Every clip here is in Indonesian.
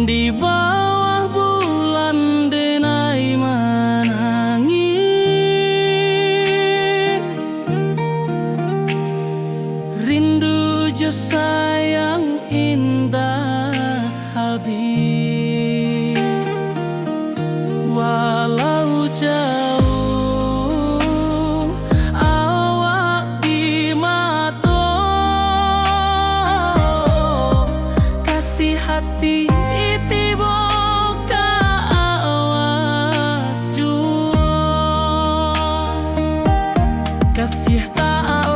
Di bawah bulan denai menangis, rindu jo sayang indah habis. Walau jauh awak di mata, kasih hati kasih tak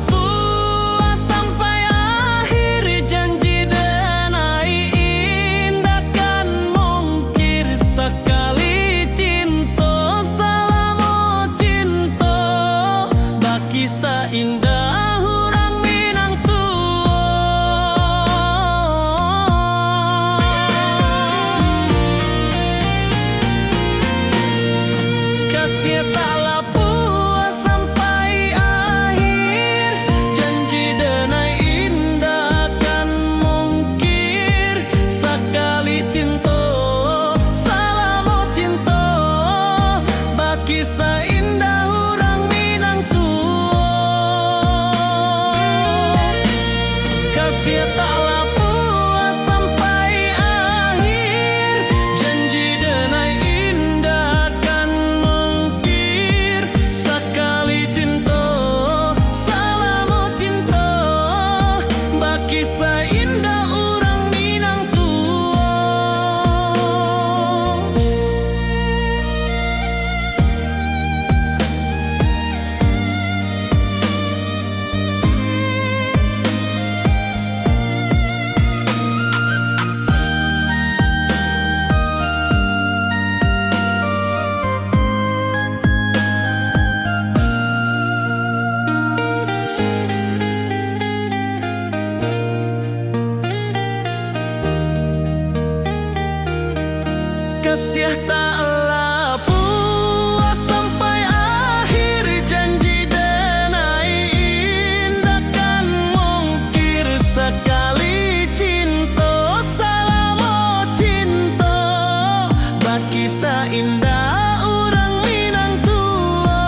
puas sampai akhir, janji denai indah kan mungkir sekali cinta, selama cinta baki seindah orang Minang tua. Kasih taklah puas sampai akhir, janji denai indah kan mungkir sekali cinta, selama cinta baki seindah orang Minang tua. Kasih taklah puas sampai akhir, janji denai indah kan mungkir sekali cinta, selama cinta baki seindah orang Minang tua. Kasih taklah puas sampai akhir, janji denai indah kan mungkir sekali cinta, selama cinta baki seindah orang Minang tua.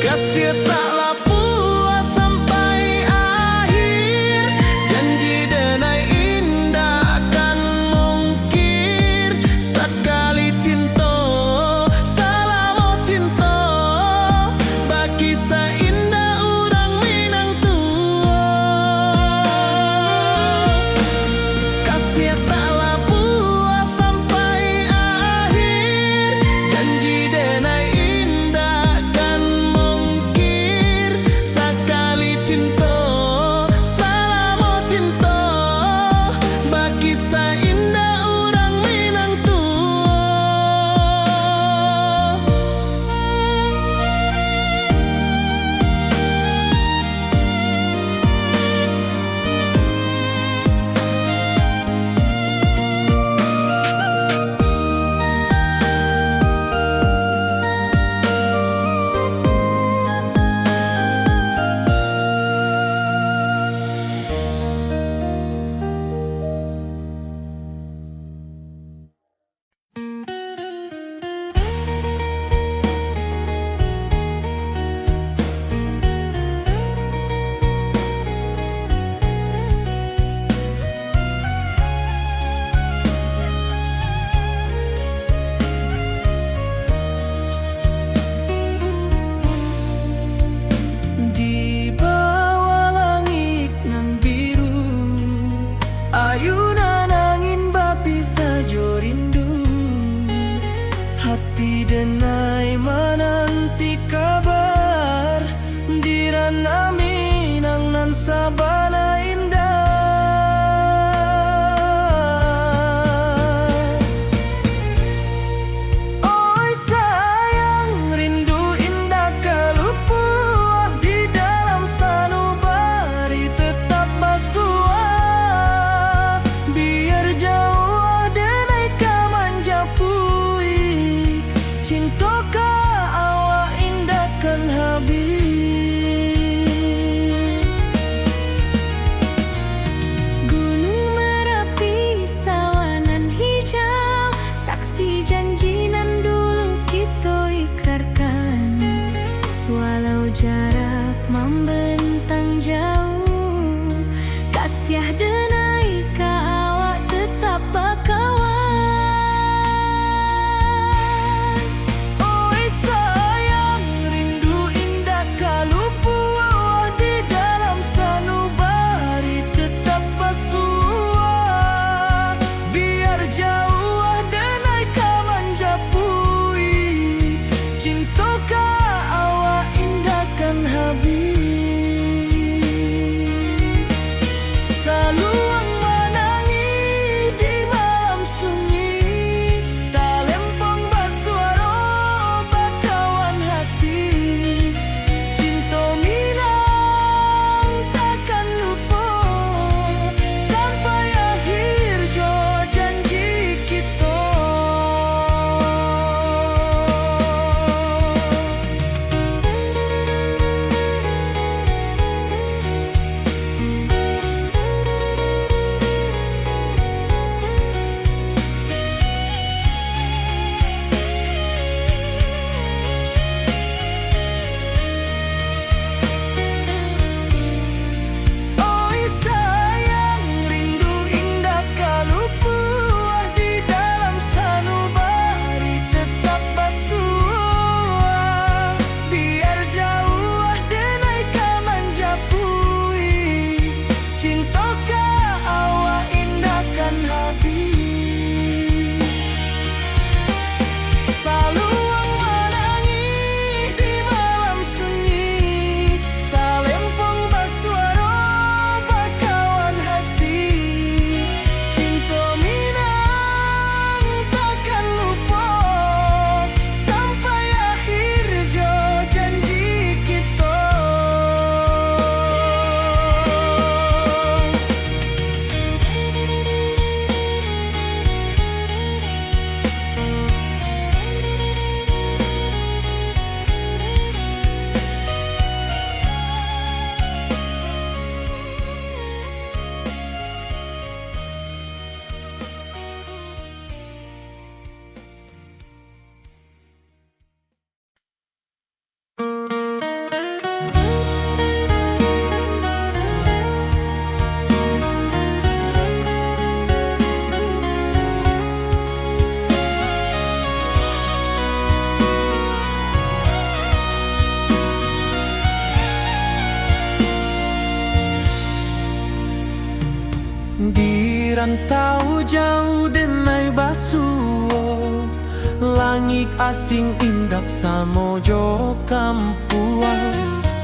Kasih taklah puas sampai akhir, janji denai indah kan mungkir sekali cinta, selama cinta baki seindah orang Minang tua. Kasih taklah puas sampai akhir, janji denai indah kan mungkir sekali cinta, selama cinta baki seindah orang Minang tua. Di bawah langit nan biru, ayunan angin bapi sajo rindu, hati denai menanti kabar di ranah Taman sabana indah. Oi sayang, rindu indah kelupuah di dalam sanubari tetap basuah. Biar jauh denai ka manjapui, cinta ka awak indahkan habis. Gunung Merapi, sawanan hijau, saksi janji nan dulu kita ikrarkan. Walau jarak membentang jauh, kasih denai ka awak tetap bakawan. Oi sayang, rindu indah kalupuah di dalam sanubari tetap basuah. Biar jauh denai ka manjapui, cinta ka awak indahkan habis. Saluang menangi di malam sunyi, talempong basuaro bakawan hati. Cinta minang takkan lupa sampai akhir jo janji kita. Oi sayang, rindu indah kalupuah di dalam sanubari tetap basuah. Biar jauh denai ka manjapui, cinta ka awak indahkan habis. Saluang menangi di malam sunyi, talempong basuaro bakawan hati. Cinta minang takkan lupa sampai akhir jo janji kita. Di rantau jauh denai basuh, langit asing indak samojo kampuan.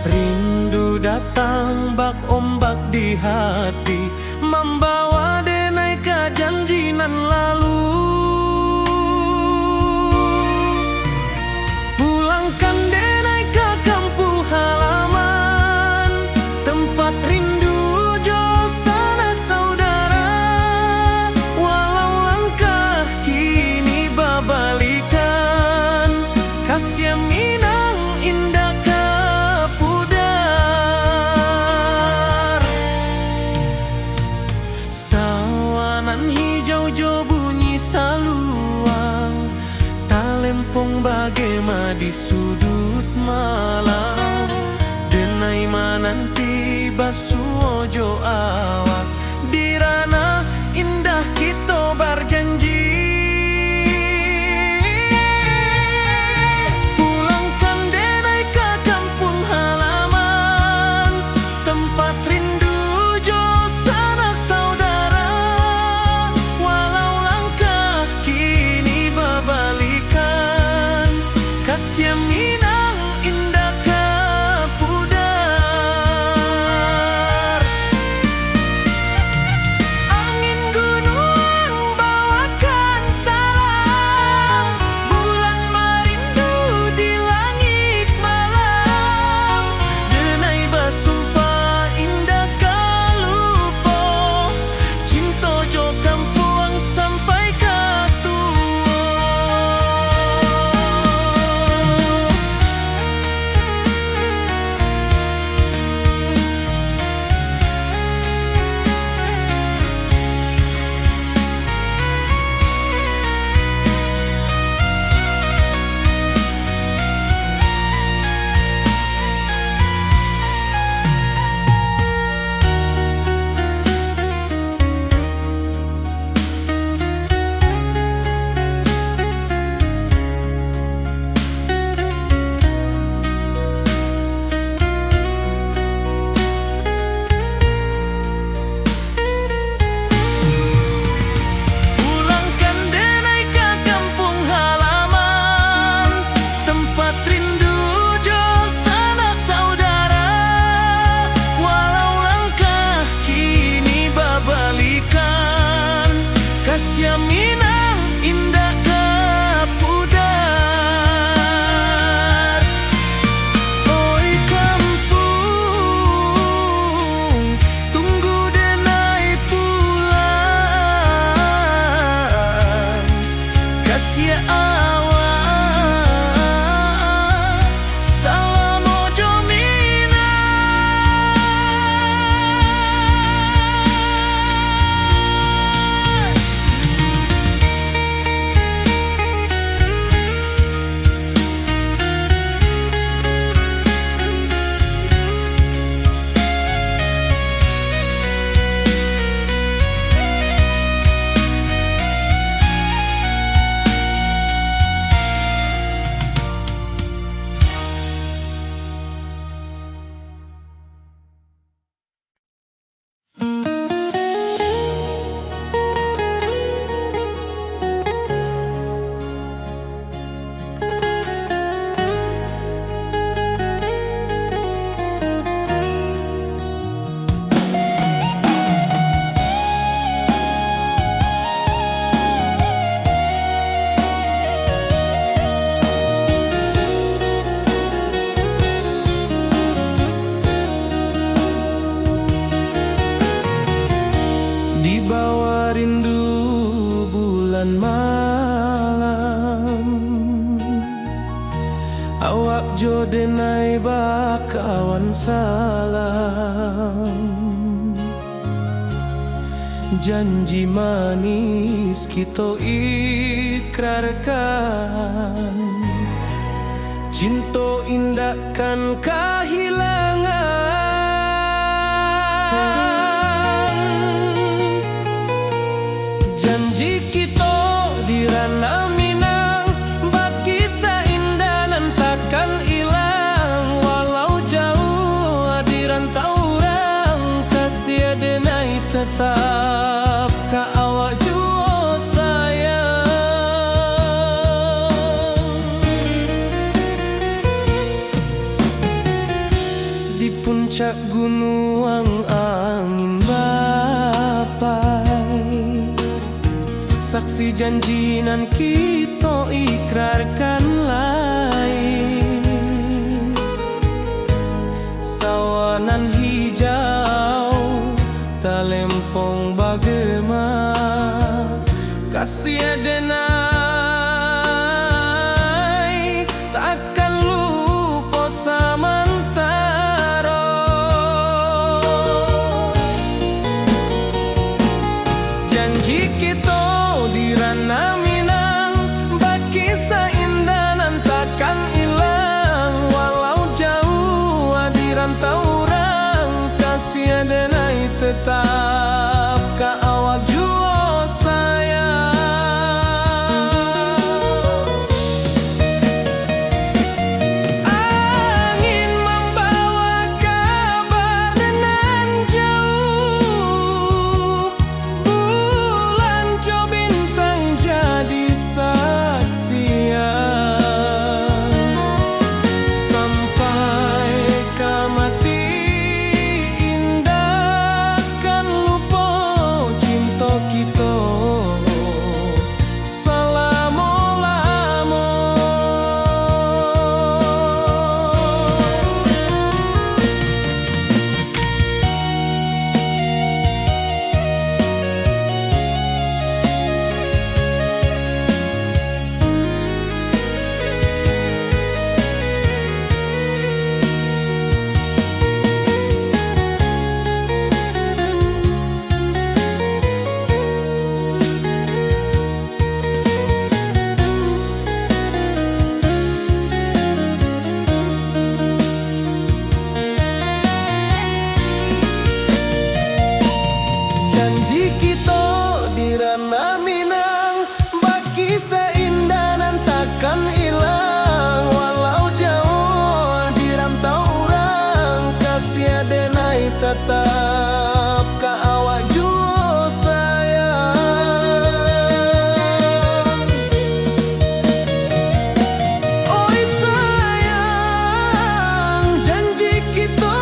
Rindu datang bak ombak di hati, membawa denai ka janji nan lalu. Pulangkan denai ke kampung halaman, tempat rindu jo sanak saudara. Walau langkah kini babalikan, kasih minang indah ka pudar. Sawanan hijau jo bunyi saluang, talempong bagema di sudut malam. Denai mananti basuh jo awak, di ranah indah kita berjanji. Pulangkan denai ke kampung halaman, tempat rindu jo sanak saudara. Walau langkah kini babalikan, kasih minang indah ka pudar. salam. Janji manis kita ikrarkan, cinta indahkan kehilangan. Janji kita di ranah Minang, bagi seindah nan takkan hilang. Walau jauh di rantau orang, kasih denai tetap ka awak jua sayang. Di puncak gunung angin bapai, saksi janji nan kita ikrarkan lain. Sawanan hijau talempong bagema, kasih denai takkan lupa samantara. Janji kita di ranah Minang, bagi seindah nan takkan hilang. Walau jauh di rantau orang, kasih denai tetap ka awak jua sayang. Angin membawa kabar nan jauh, bulan jo bintang jadi saksian. Sampai ke mati indah kan lupa cinta kita selama-lama. Janji kita di ranah Minang, bagi seindah nan takkan hilang. Walau jauh di rantau orang, kasih denai tetap ka awak jua sayang. Oi sayang, janji kita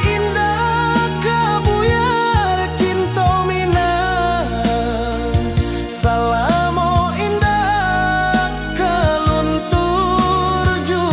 indah kabuyar cinta Minang. Salamo indah keluntur jua.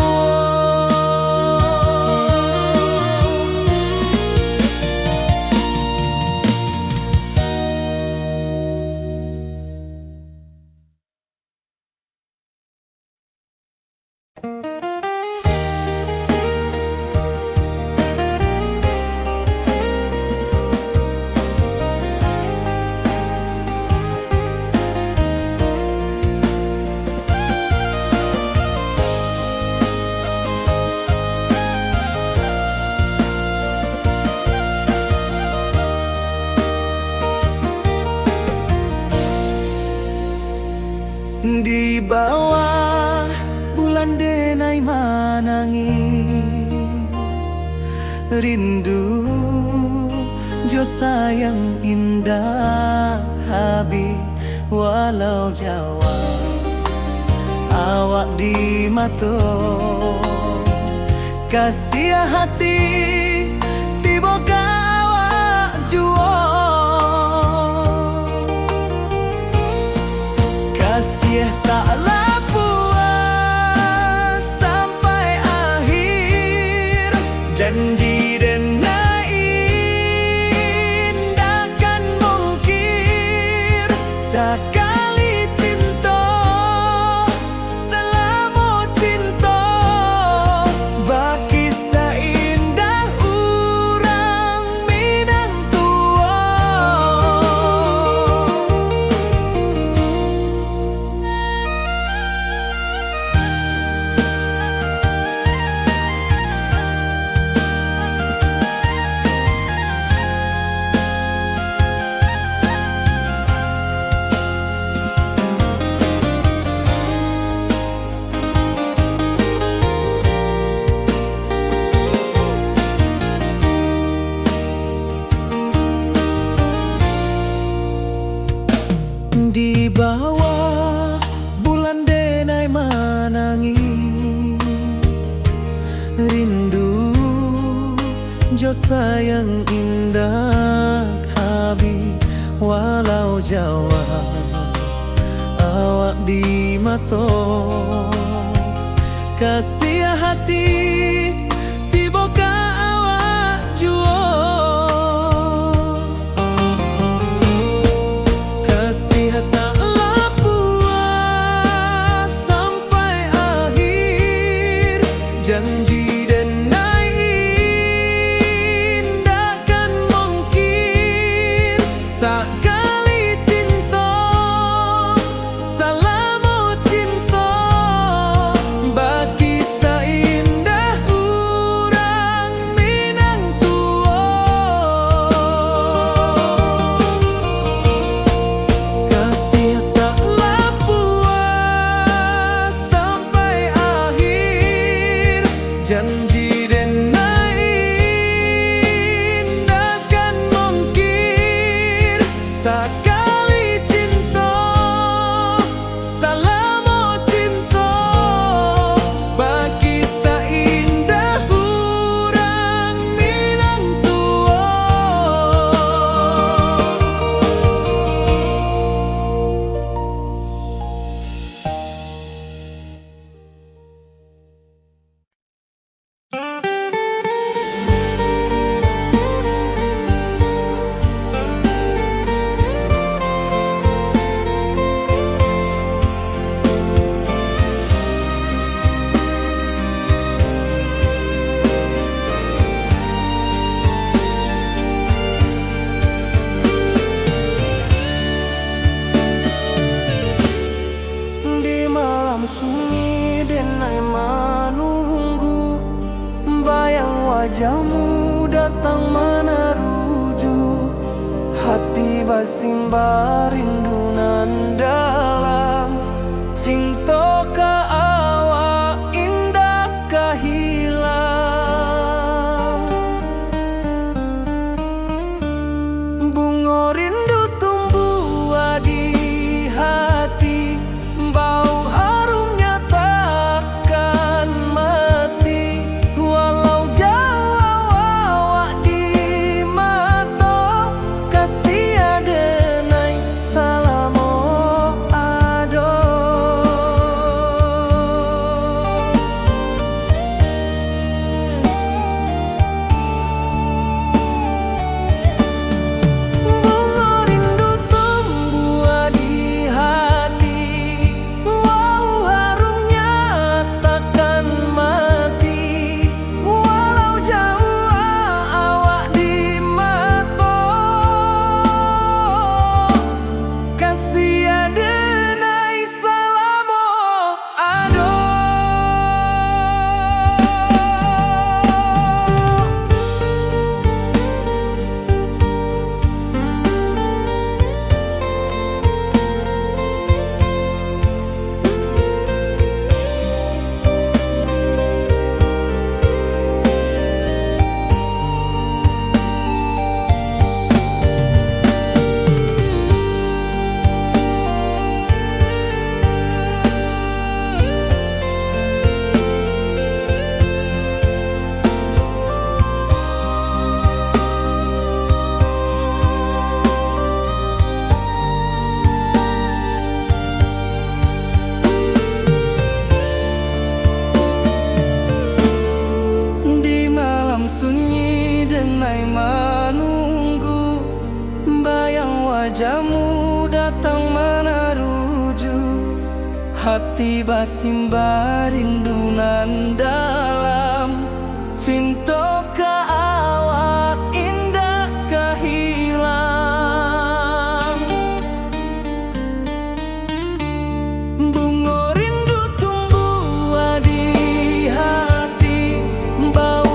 Di bawah bulan denai manangi, rindu jo sayang indah habi. Walau jawa awak di mato, kasih hati tiba ka awak jua. Kasih taklah puas sampai akhir, janji denai indah kan mungkir. Sekali cinta selama cinta, bagi seindah Jo sayang indah habi walau Jawa awak di mato kasih hati tiboka awak juo kasih tak puas sampai akhir janji sakali cinta salamu cinta bagi seindah urang Minang tua kasih taklah puas sampai akhir janji sakali cinta salamu cinta bagi seindah urang Minang tua sunyi denai menunggu bayang wajahmu datang meneruju hati basimba rindu nan dalam cinta ka awak indah kahilang bunga rindu tumbuh di hati bau sunyi denai menunggu bayang wajahmu datang meneruju hati basimba rindu nan dalam cinta ka awak indah kahilang bunga rindu tumbuh di hati bau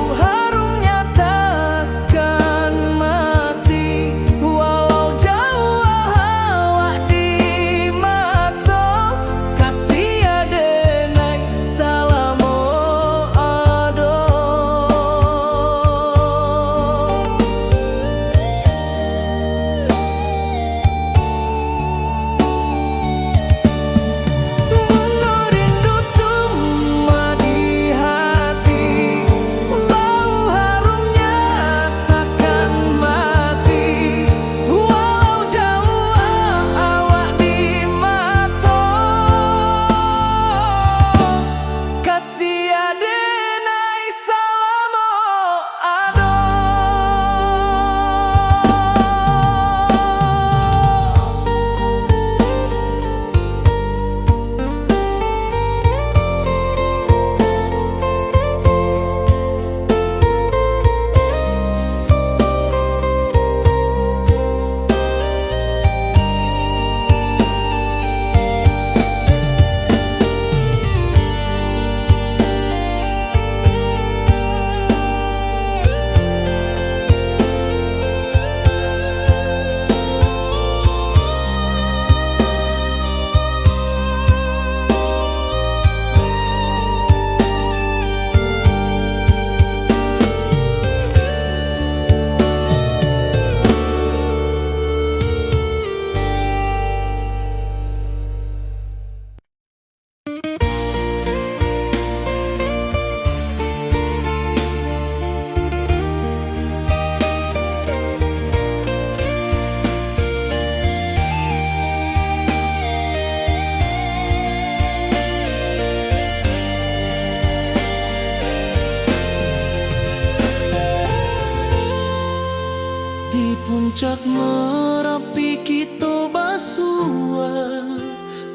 Puncak Merapi kita basua,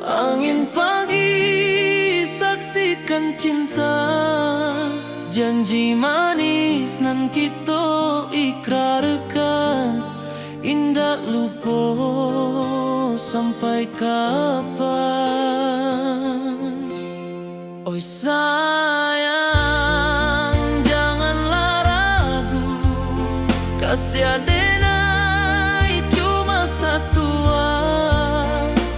angin pagi saksikan cinta, janji manis nan kita ikrarkan, indah lupa sampai kapan. Oi sayang, janganlah ragu, kasih adenai cuma satu,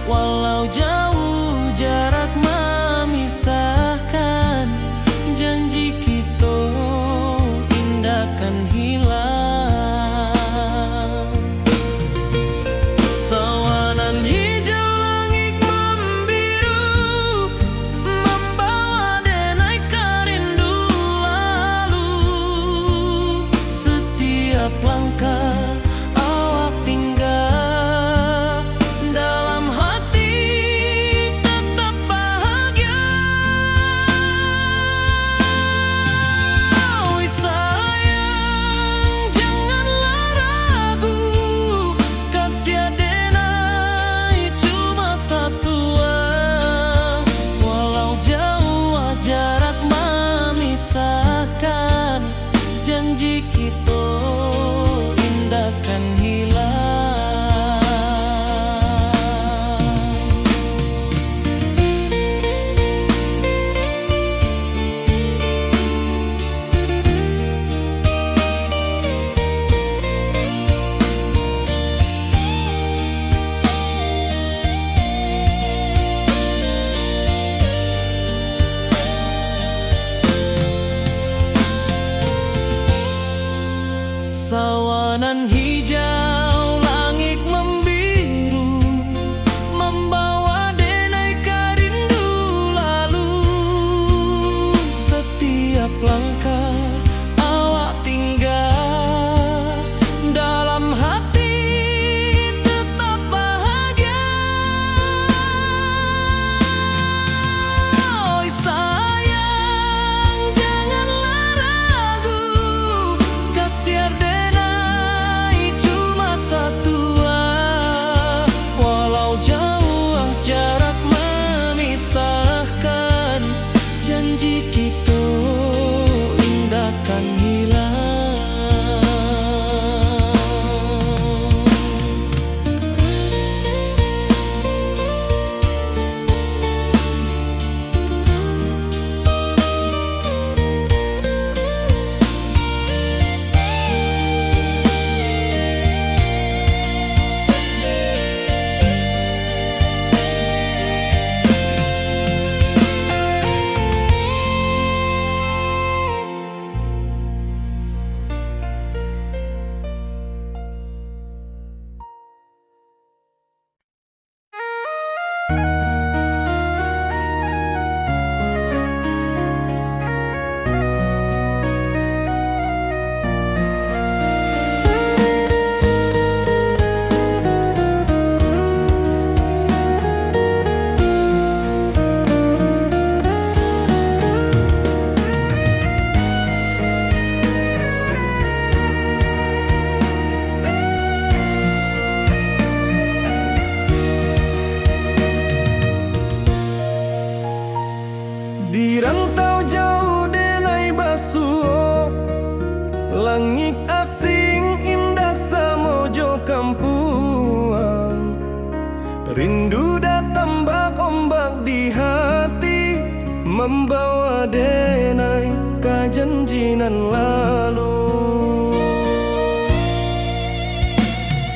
walau jauh jarak memisahkan, janji kita indah kan hilang. Sawanan hijau langit membiru, membawa denai kerindu lalu. Setiap langkah awak tinggal, dalam hati tetap bahagia. Oi sayang, janganlah ragu, kasih adenai cuma satu, walau jauh jarak memisahkan, janji kita indah kan hilang. Sawanan hijau langit membiru, membawa denai kerindu lalu. Setiap langkah awak tinggal, dalam hati tetap bahagia. Oi sayang, janganlah ragu, kasih adenai cuma satu, walau jauh jarak memisahkan, janji kita indah kan hilang. Di rantau jauh denai basuh, langit asing indah samojo kampuang. Rindu datang bak ombak di hati, membawa denai kajanjinan lalu.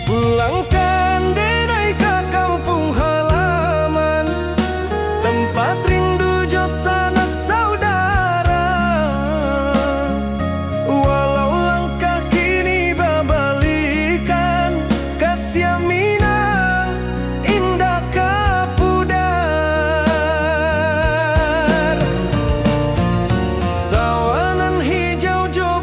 Pulangkan denai ke kampung halaman, tempat rindu jo sanak saudara. Walau langkah kini babalikan, kasih Minang indah kapudar. Sawanan hijau jo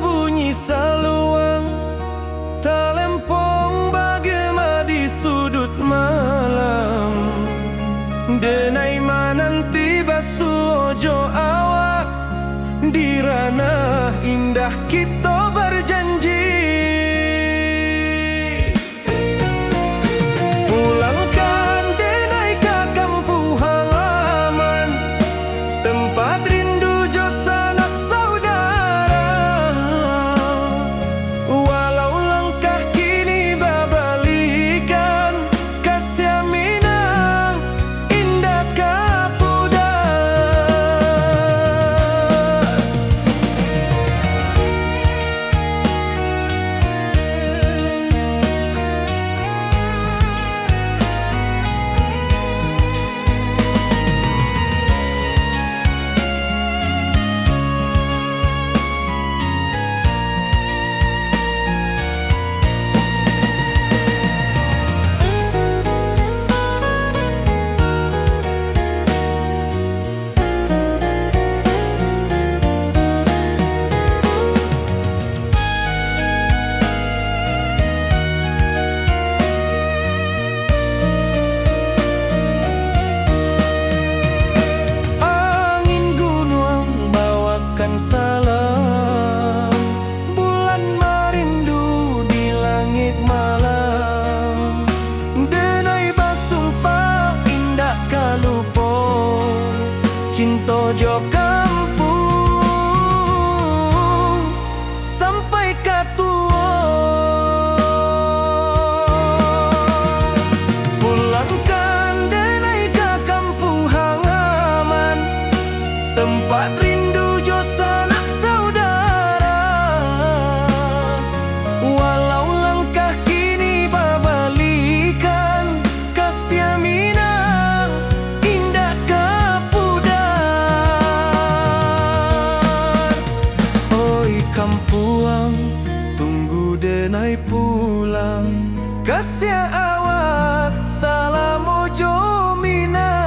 denai pulang kasih awak salam ojo minang.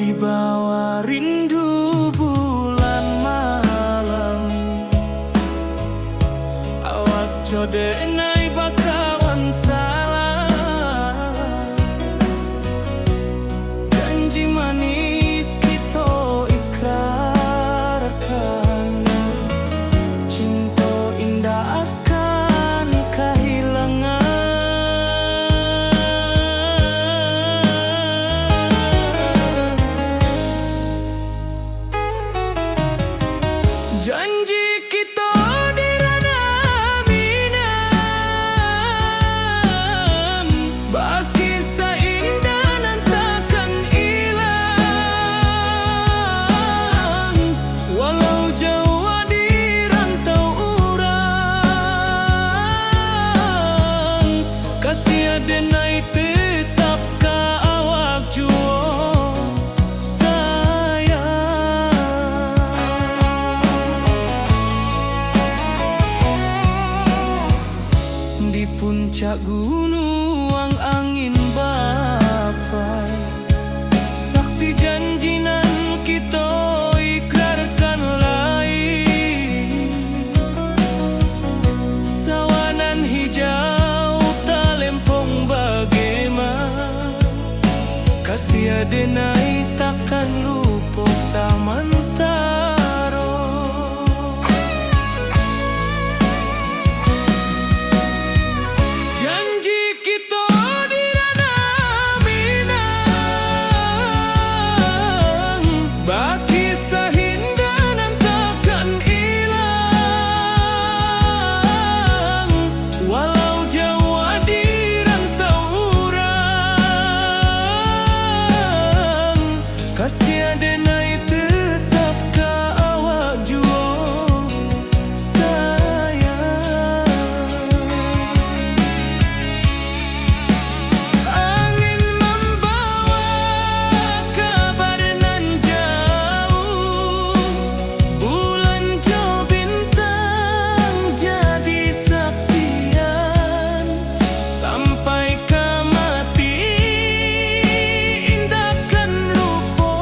Di bawah rindu bulan malam, awak codenai bakawan salah. Janji manis kita ikrarkan, cinta indah akan kehilangan. Janji kita di ranah minam, baki seindah nan takkan hilang. Walau jauh di rantau urang, kasih denai tetap ka awak jua. Di puncak gunung angin bapai, saksi janji nan kita ikrarkan lain. Sawanan hijau talempong bagaimana, kasih denai takkan lupa samantara. Janji kita di ranah minang, baki sahindah nan takkan hilang. Walau jauh di rantau urang, kasih denai tetap ka awak jua sayang. Angin membawa kabar nan jauh, bulan jo bintang jadi saksian. Sampai ke mati indahkan lupa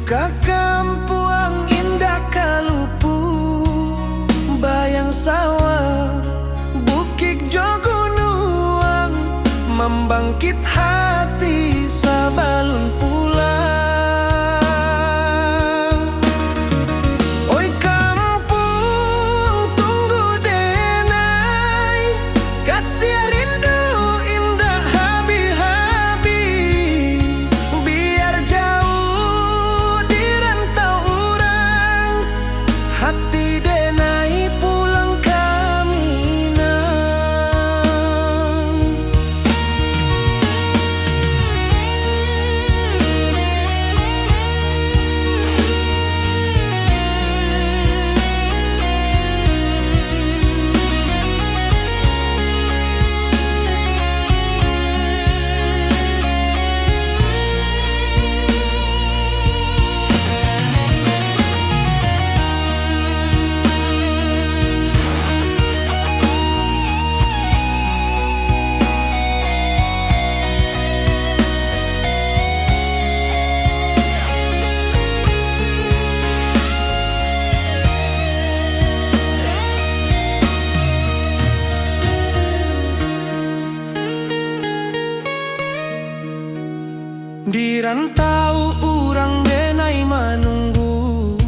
ka kampuang indah kalupu, bayang sawah bukit jogunuang, membangkit hati sabalun pulang. Oi kampung tunggu denai, kasih rindu indah habi-habi, biar jauh di rantau orang, hati denai pulang kami nang. Di rantau urang denai manunggu,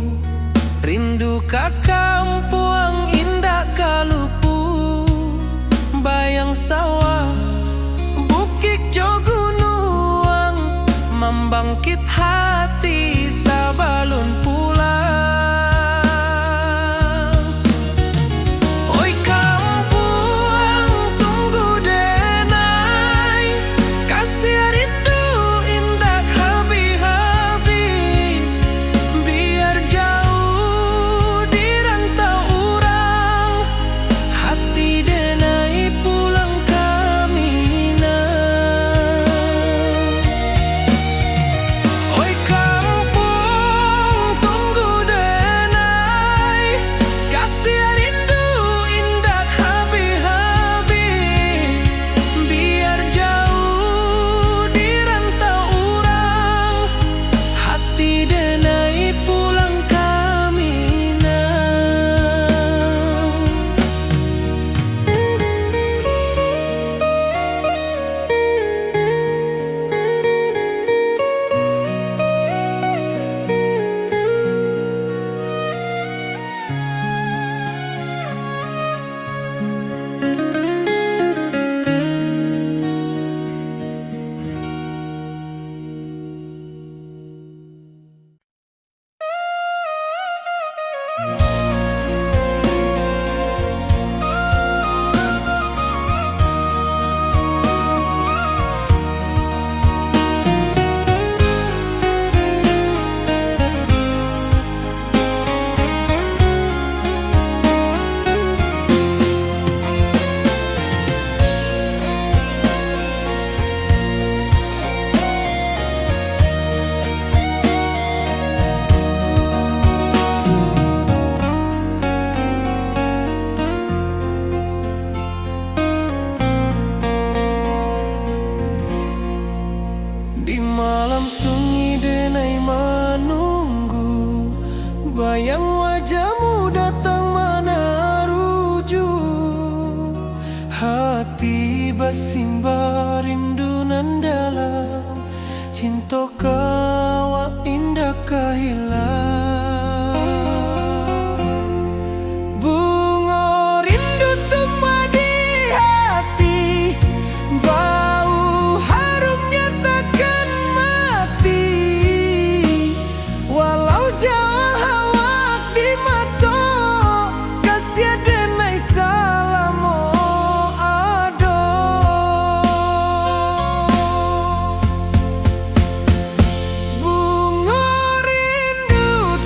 rindu ka kampuang indah kalupu, bayang sawah bukit jogunuang, membangkit hati sabalun pulang. Oi kampuang tunggu denai, kasih rindu indah habi-habi, biar jauh di rantau urang, hati denai pulang kami nang. Oi kampung tunggu denai, kasih rindu indah habi-habi, biar jauh di rantau urang, hati denai pulang kami nang. Di malam sunyi denai menunggu, bayang wajahmu datang mana rujuk, hati bersimba rindu nan dalam, cinta kawa indah kahilang. Bunga rindu tumbuh di hati, bau harumnya takkan mati, walau jauh hawak di mata, kasih denai salamo ado. Bunga rindu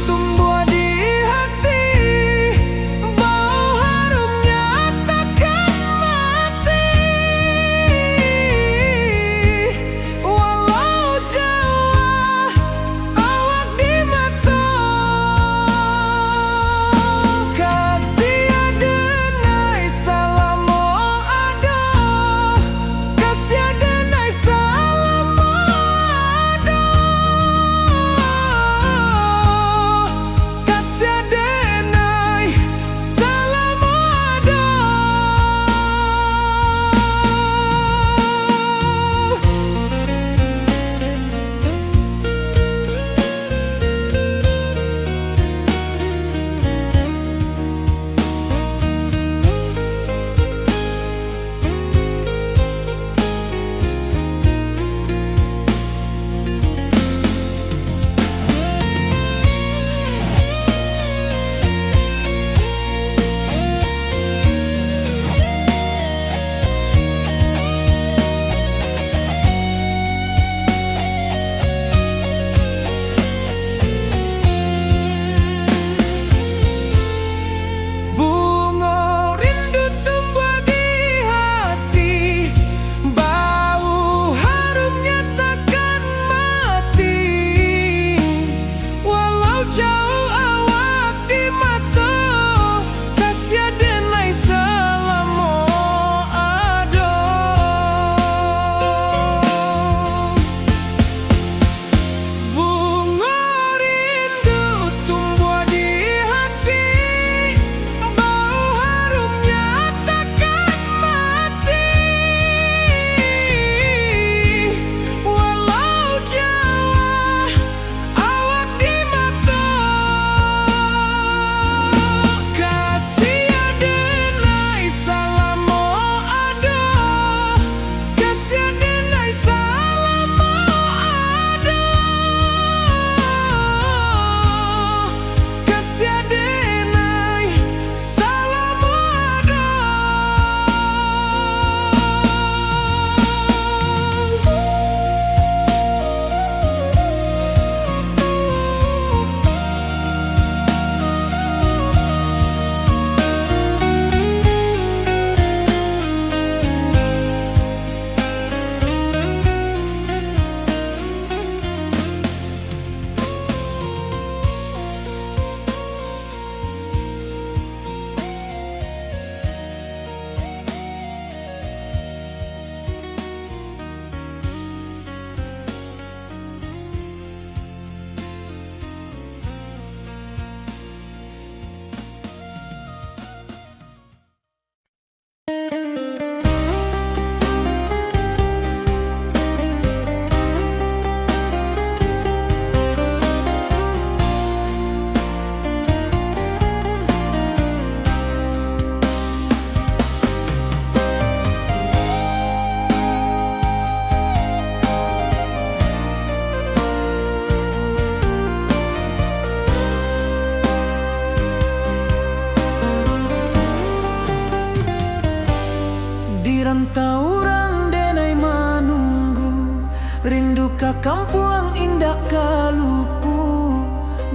ka kampuang indah kalupu,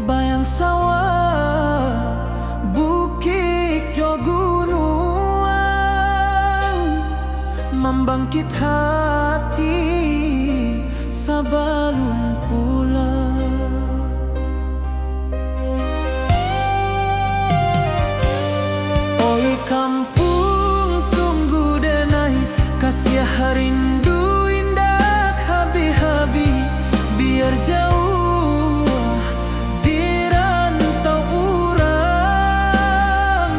bayang sawah, bukit jo gunung, membangkit hati sabalun pulang. Oi kampung tunggu denai, kasih rindu indah habi-habi, biar jauh di rantau urang,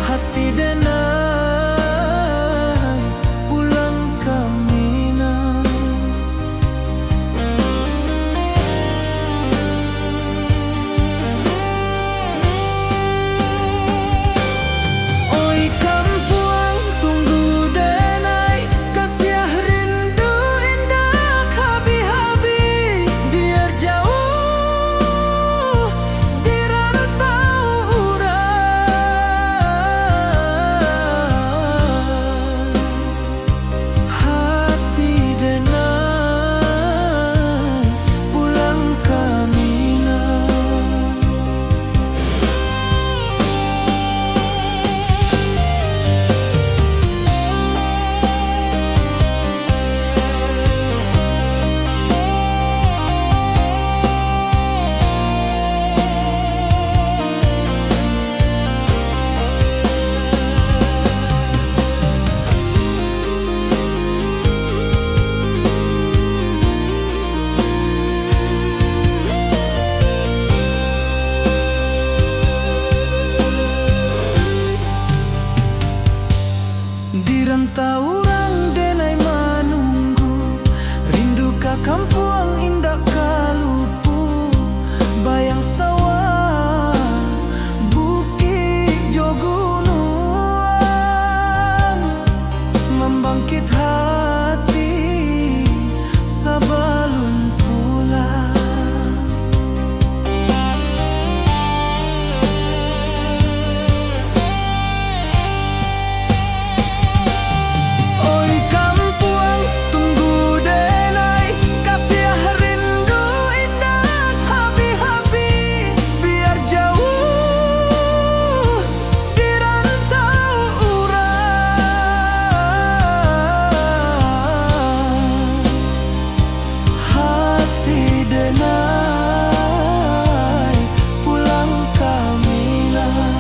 hati denai pulang ke Minang. Oi kampuang tunggu denai, kasih rindu indah habi-habi, biar jauh di rantau urang, hati denai pulang ke Minang. Di rantau urang denai menunggu, rindu ka kampuang indah kalupu, bayang sawah, bukit jo gunung, membangkit hati sabalun pulang. Oi kampuang tunggu denai, kasih rindu indah habi-habi, biar jauh di rantau urang, hati denai pulang ke Minang.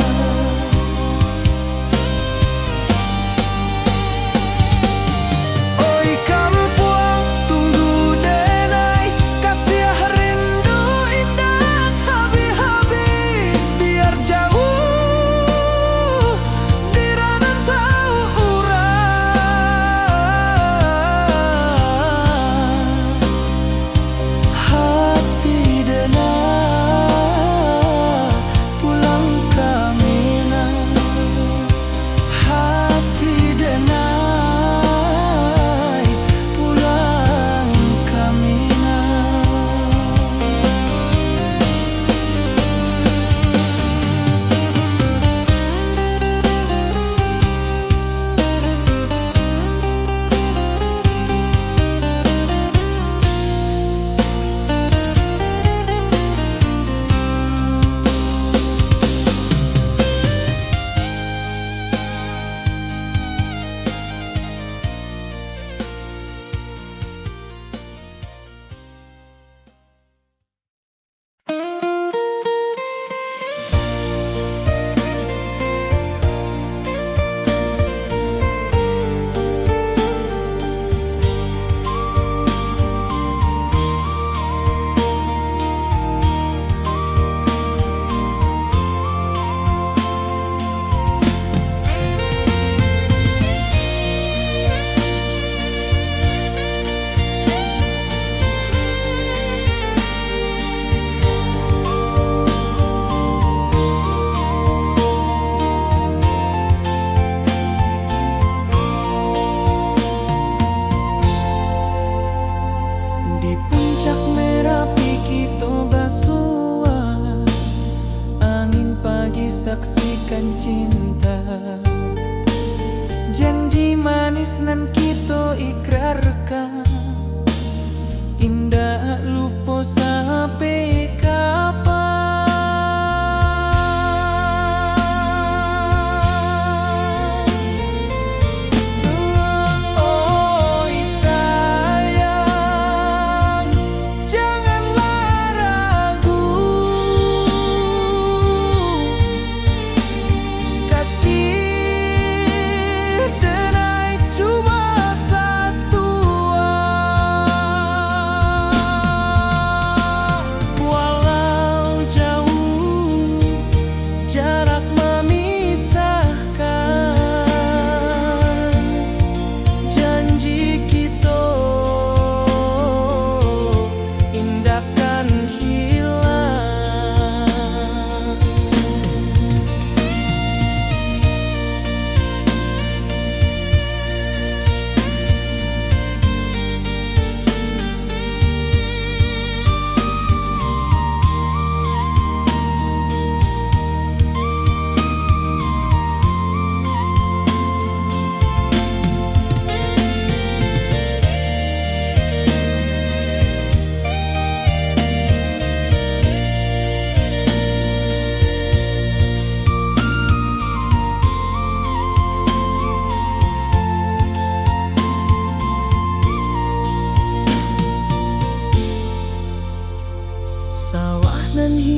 Oi kampuang tunggu denai, kasih rindu indah habi-habi, biar jauh di rantau urang, hati denai pulang ke Minang, hati denai pulang ke Minang. Di puncak Merapi kita basua, angin pagi saksikan cinta, janji manis nan kita ikrarkan,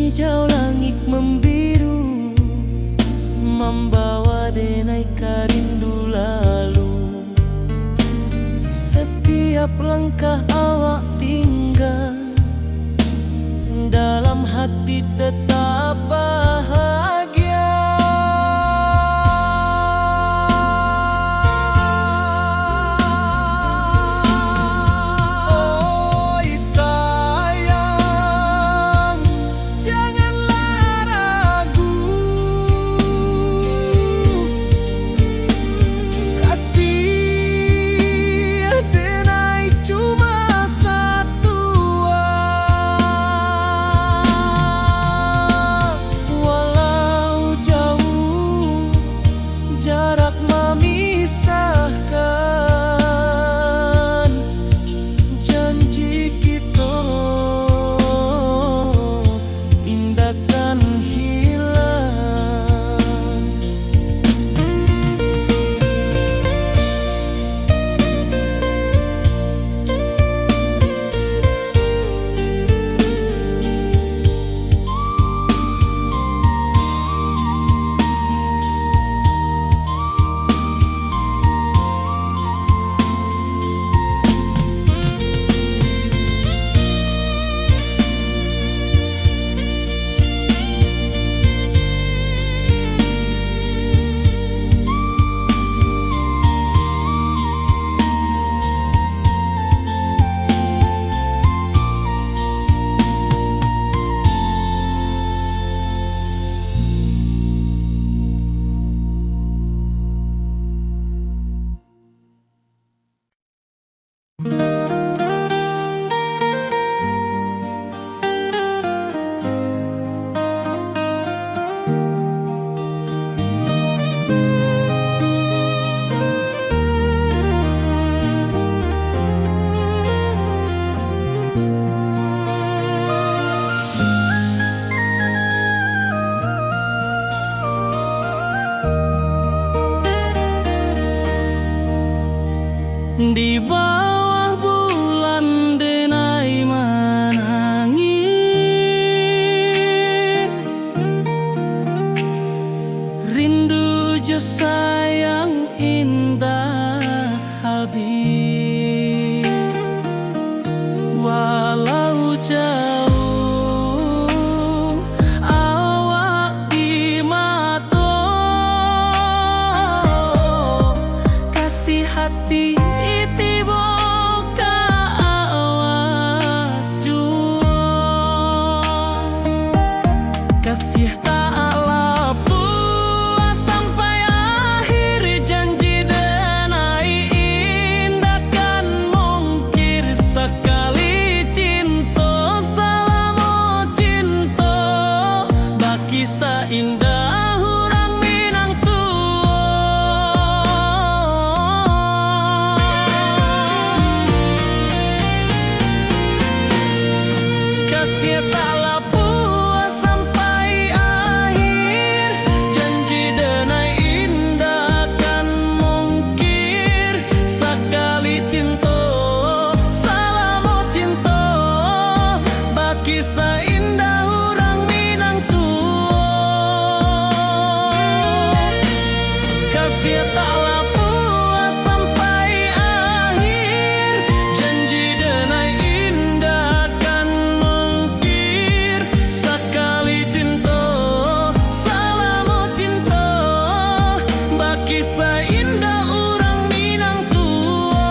hijau langit membiru, membawa denai rindu lalu. Setiap langkah awak tinggal, dalam hati tetap bahagia. Oi sayang, janganlah ragu, kasih denai cuma satu. Walau jauh jarak memisahkan, janji kita indahkan hilang. Di bawah bulan denai menangis, rindu jo sayang indah habis. Walau jauh awak di mata, kasih hati kasih taklah puas sampai akhir, janji denai indahkan mungkir. Sekali cinta selama cinta, baki seindah orang Minang tua. Kasih taklah puas sampai akhir, janji denai indahkan mungkir. Sekali cinta selama cinta, baki seindah orang Minang tua. Kasih taklah puas sampai akhir, janji denai indahkan mungkir. Sekali cinta selama cinta, baki seindah orang Minang tua.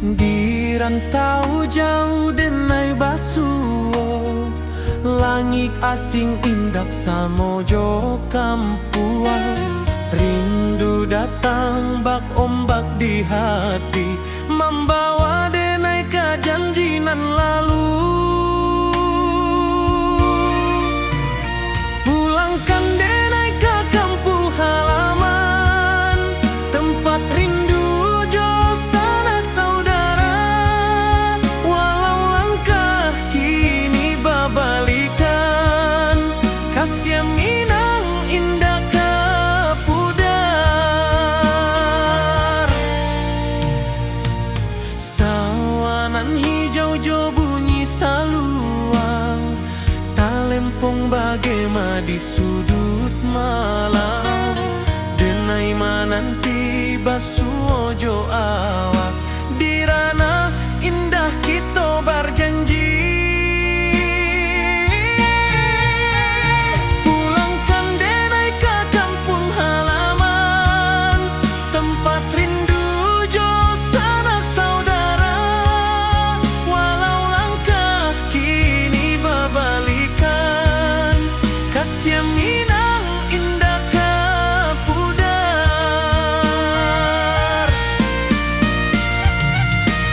Di rantau jauh denai basuo, langit asing indak samojo kampuang. Rindu datang bak ombak di hati, membawa denai ke janji nan lalu. Pulangkan denai ke kampung halaman, tempat rindu jo sanak saudara. Walau langkah kini babalikan, kasih minang indah ke pudar. Sawanan hijau jo bunyi saluang, talempong bagema di sudut malam. Denai mananti basuo jo awak, di ranah indah kita berjanji. Pulangkan denai ke kampung halaman, tempat rindu jo sanak saudara. Walau langkah kini babalikan, kasih minang indah ke pudar.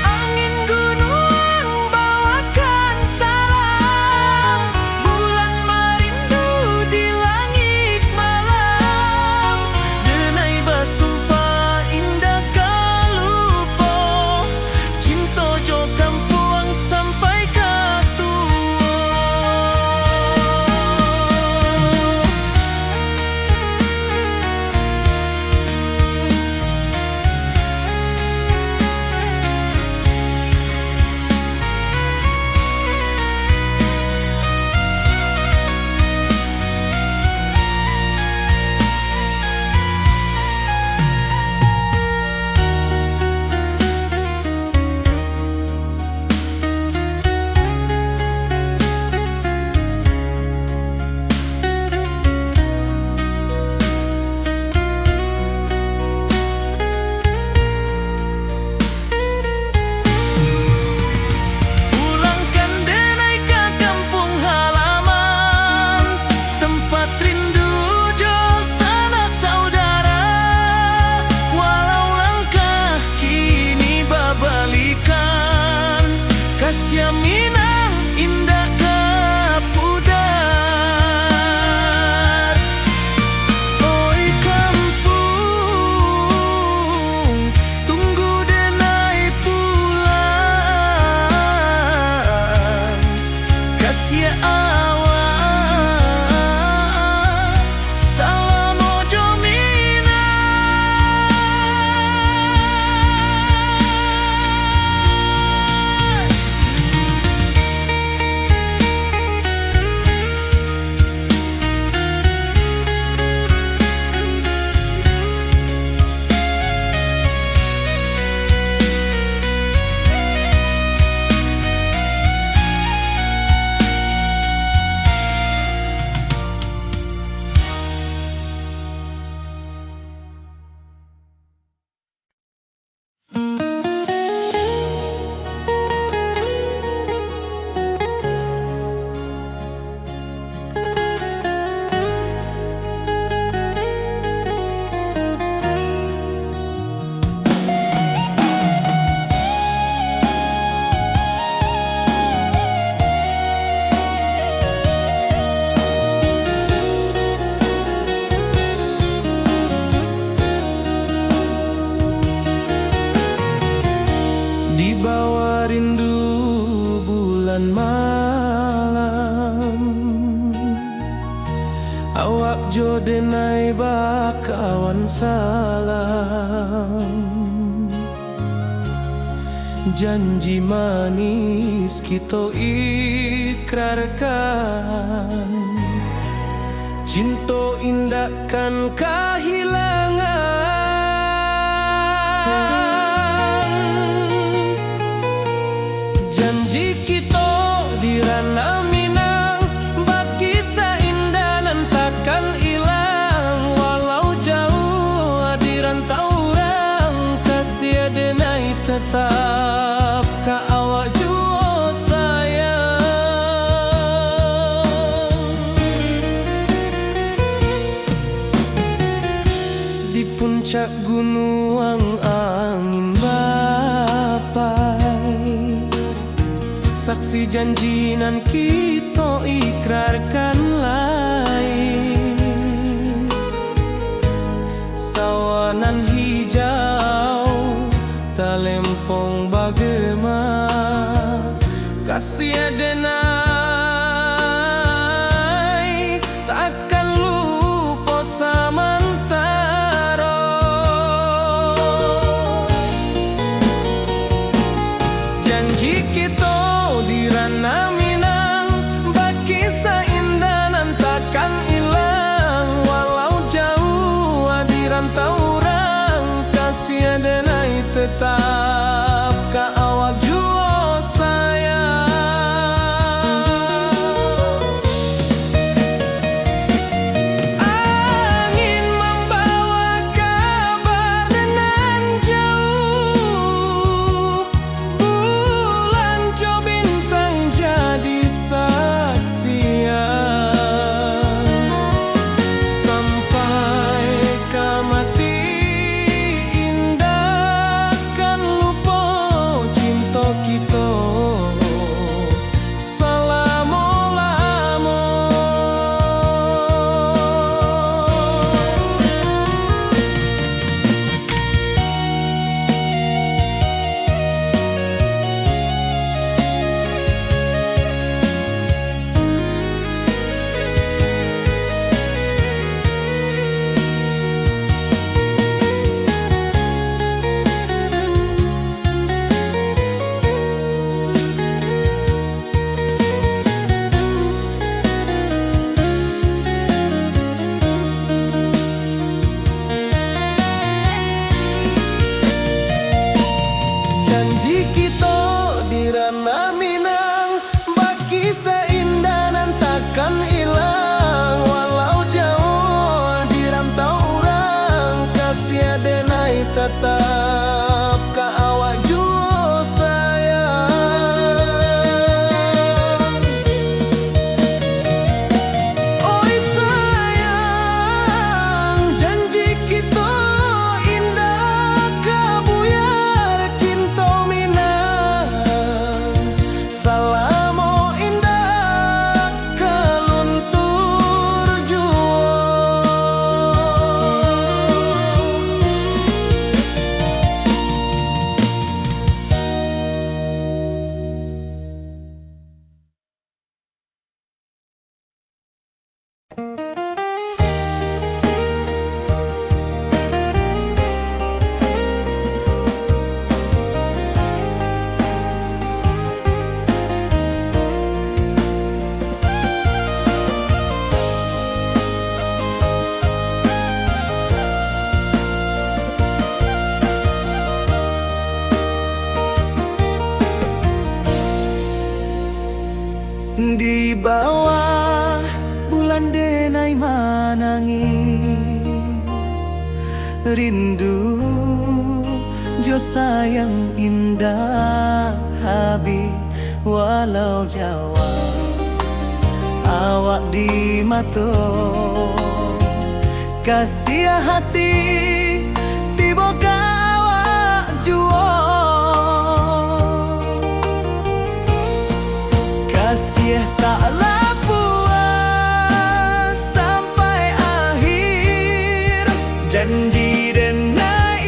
Angin gunung bawakan salam, bulan merindu di langit malam. Denai basumpah indah kalupo, cinta jo kampuang sampai ke tua. Pulangkan denai ke kampung halaman, tempat rindu jo sanak saudara. Walau langkah kini babalikan, kasih minang indah ke pudar. Oi kampung, tunggu denai pulang. Kasih awak salam ojo minang. Di bawah rindu bulan malam, awak jo denai bakawan salam. Janji manis kita ikrarkan, cinta indahkan kehilangan. Janji kita di ranah Minang, bagi seindah nan takkan hilang. Walau jauh di rantau orang, kasih denai tetap. cak gunung angin bapai, saksi janjinan kita ikrarkan lain. Sawanan hijau talempong bagema, kasih adenai takkan lupa samantara. Janji kita di ranah Minang, bakisah indah nan takkan hilang. Walau jauh di rantau orang, kasih adenai tetap ka awak jua sayang. Angin membawa kabar dengan jauh, bulan jo bintang jadi saksian. Sampai ke mati indah kan lupa cinta kita selama-lama. Janji kita di ranah Minang, bakisah indah nan takkan hilang. Walau jauh di rantau orang, kasih adenai tetap ka awak jua sayang. Oi sayang, janji kita indah kabuyar cinta Minang. Salamo indah kaluntur jua. Di bawah bulan denai manangi, rindu jo sayang indah habi. Walau jawa awak di mato, kasih hati tiba ka awak jua. Kasih taklah puas sampai akhir, janji denai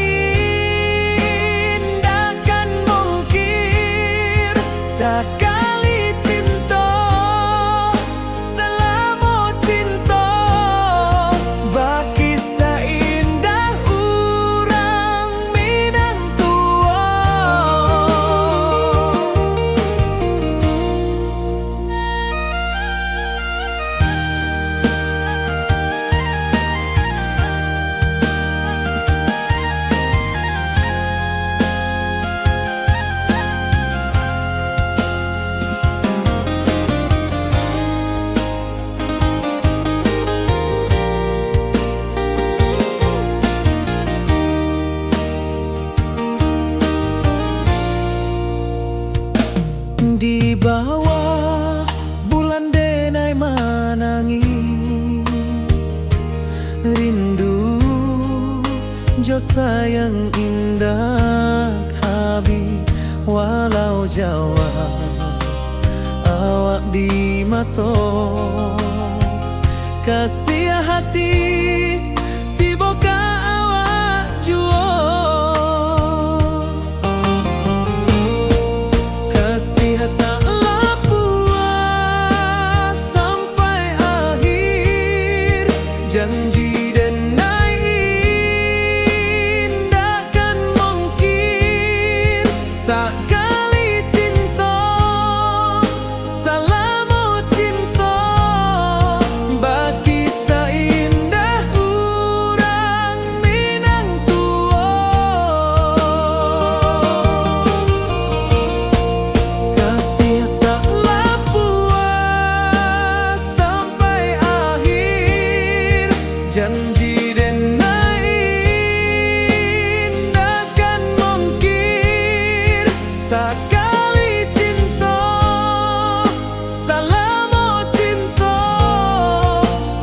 indah kan mungkir. Sekali cinta selama cinta, bakisah indah urang Minang tua. Di bawah bulan denai manangi, rindu jo sayang indah habi walau Jawa awak di mato kasih hati tiba ka awak juo kasih tak puas sampai akhir janji sekali cinta salamu cinta bagi seindah urang Minang tua kasih taklah puas sampai akhir janji sekali cinta salamu cinta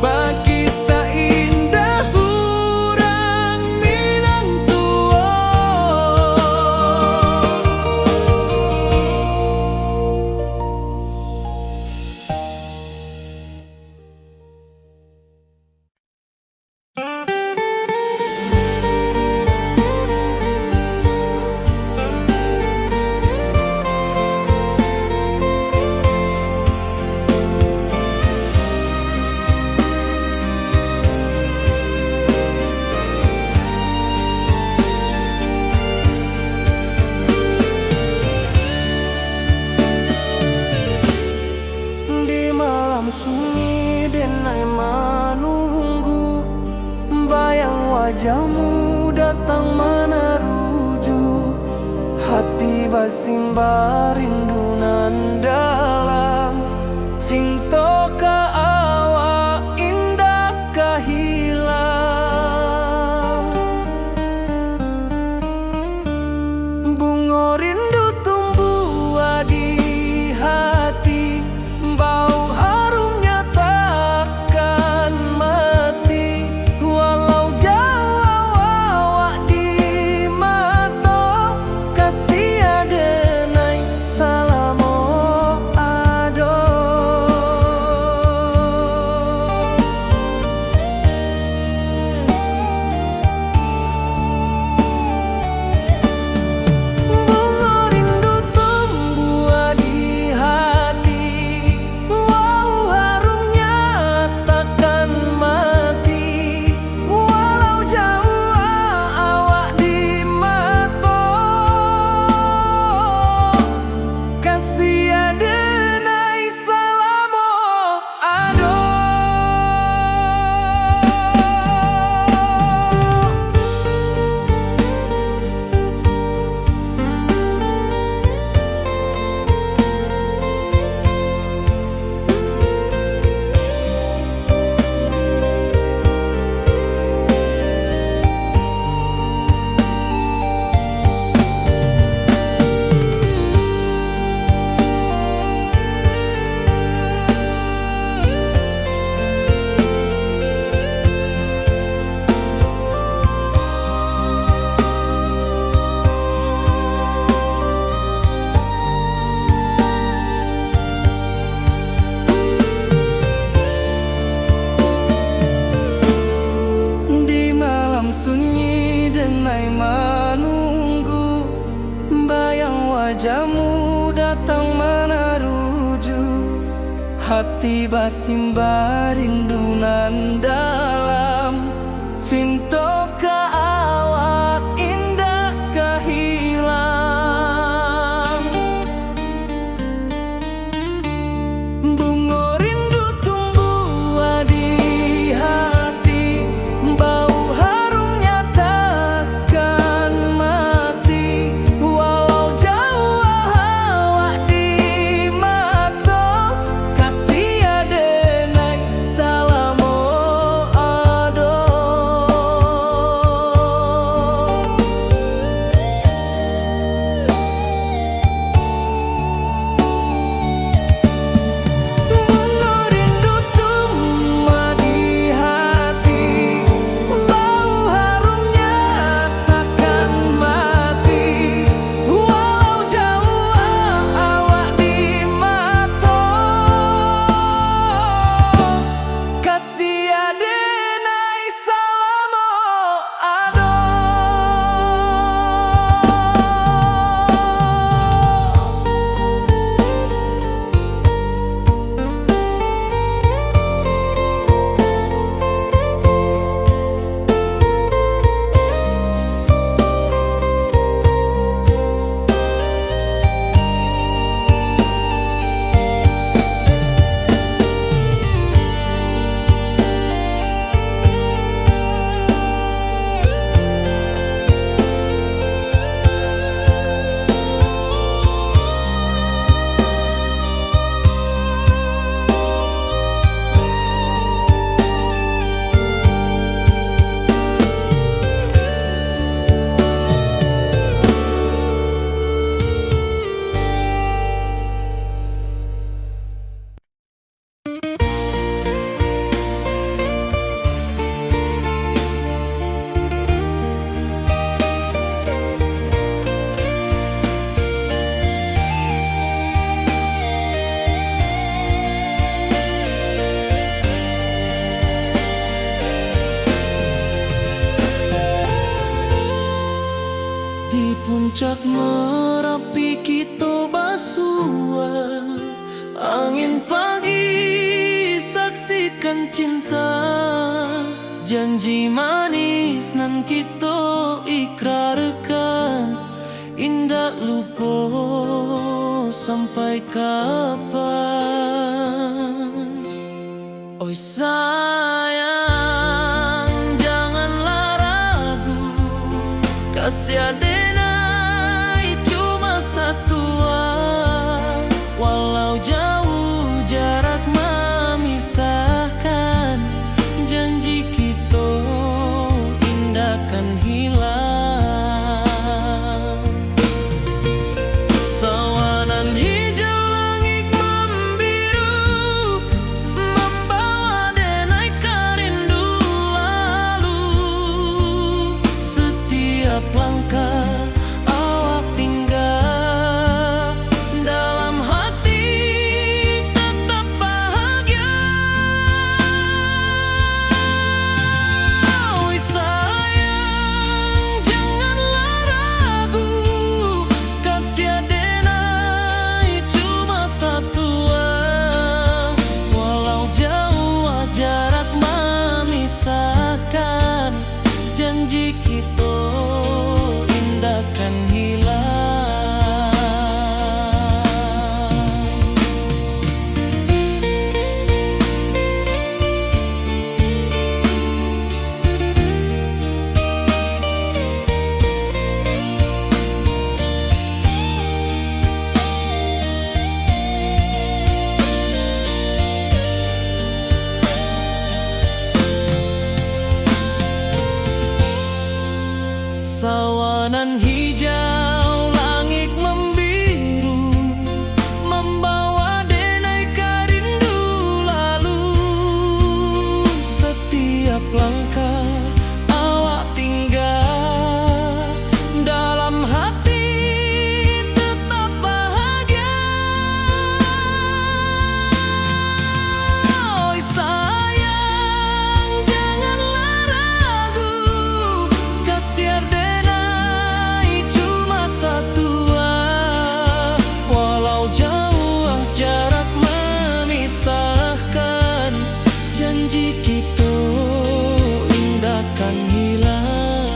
bagi seindah urang Minang tua sunyi denai menunggu bayang wajahmu datang meneruju hati basimba rindu nan dalam cinta ka awak indah kahilang bunga rindu tumbuh di hati bau sunyi denai menunggu bayang wajahmu datang meneruju hati basimba rindu nan dalam cinta ka awak indah kahilang bunga rindu tumbuh di hati bau Janji manis nan kita ikrarkan, indak lupa sampai kapan. Oi sayang, janganlah ragu, kasih adenai cuma satu. Walau jauh jarak memisahkan, janji kita indah kan hilang. Sawanan hijau langit membiru, membawa denai kerindu lalu. Setiap langkah awak tinggal, dalam hati tetap bahagia. Oi sayang, janganlah ragu, kasih adenai cuma satu. Walau jauh jarak memisahkan, janji kita indah kan hilang. Sawanan hijau langit membiru, membawa denai kerindu lalu. Setiap langkah awak tinggal, dalam hati tetap bahagia. Oi sayang, janganlah ragu, kasih adenai cuma satu. Walau jauh jarak memisahkan, janji kita indah kan hilang.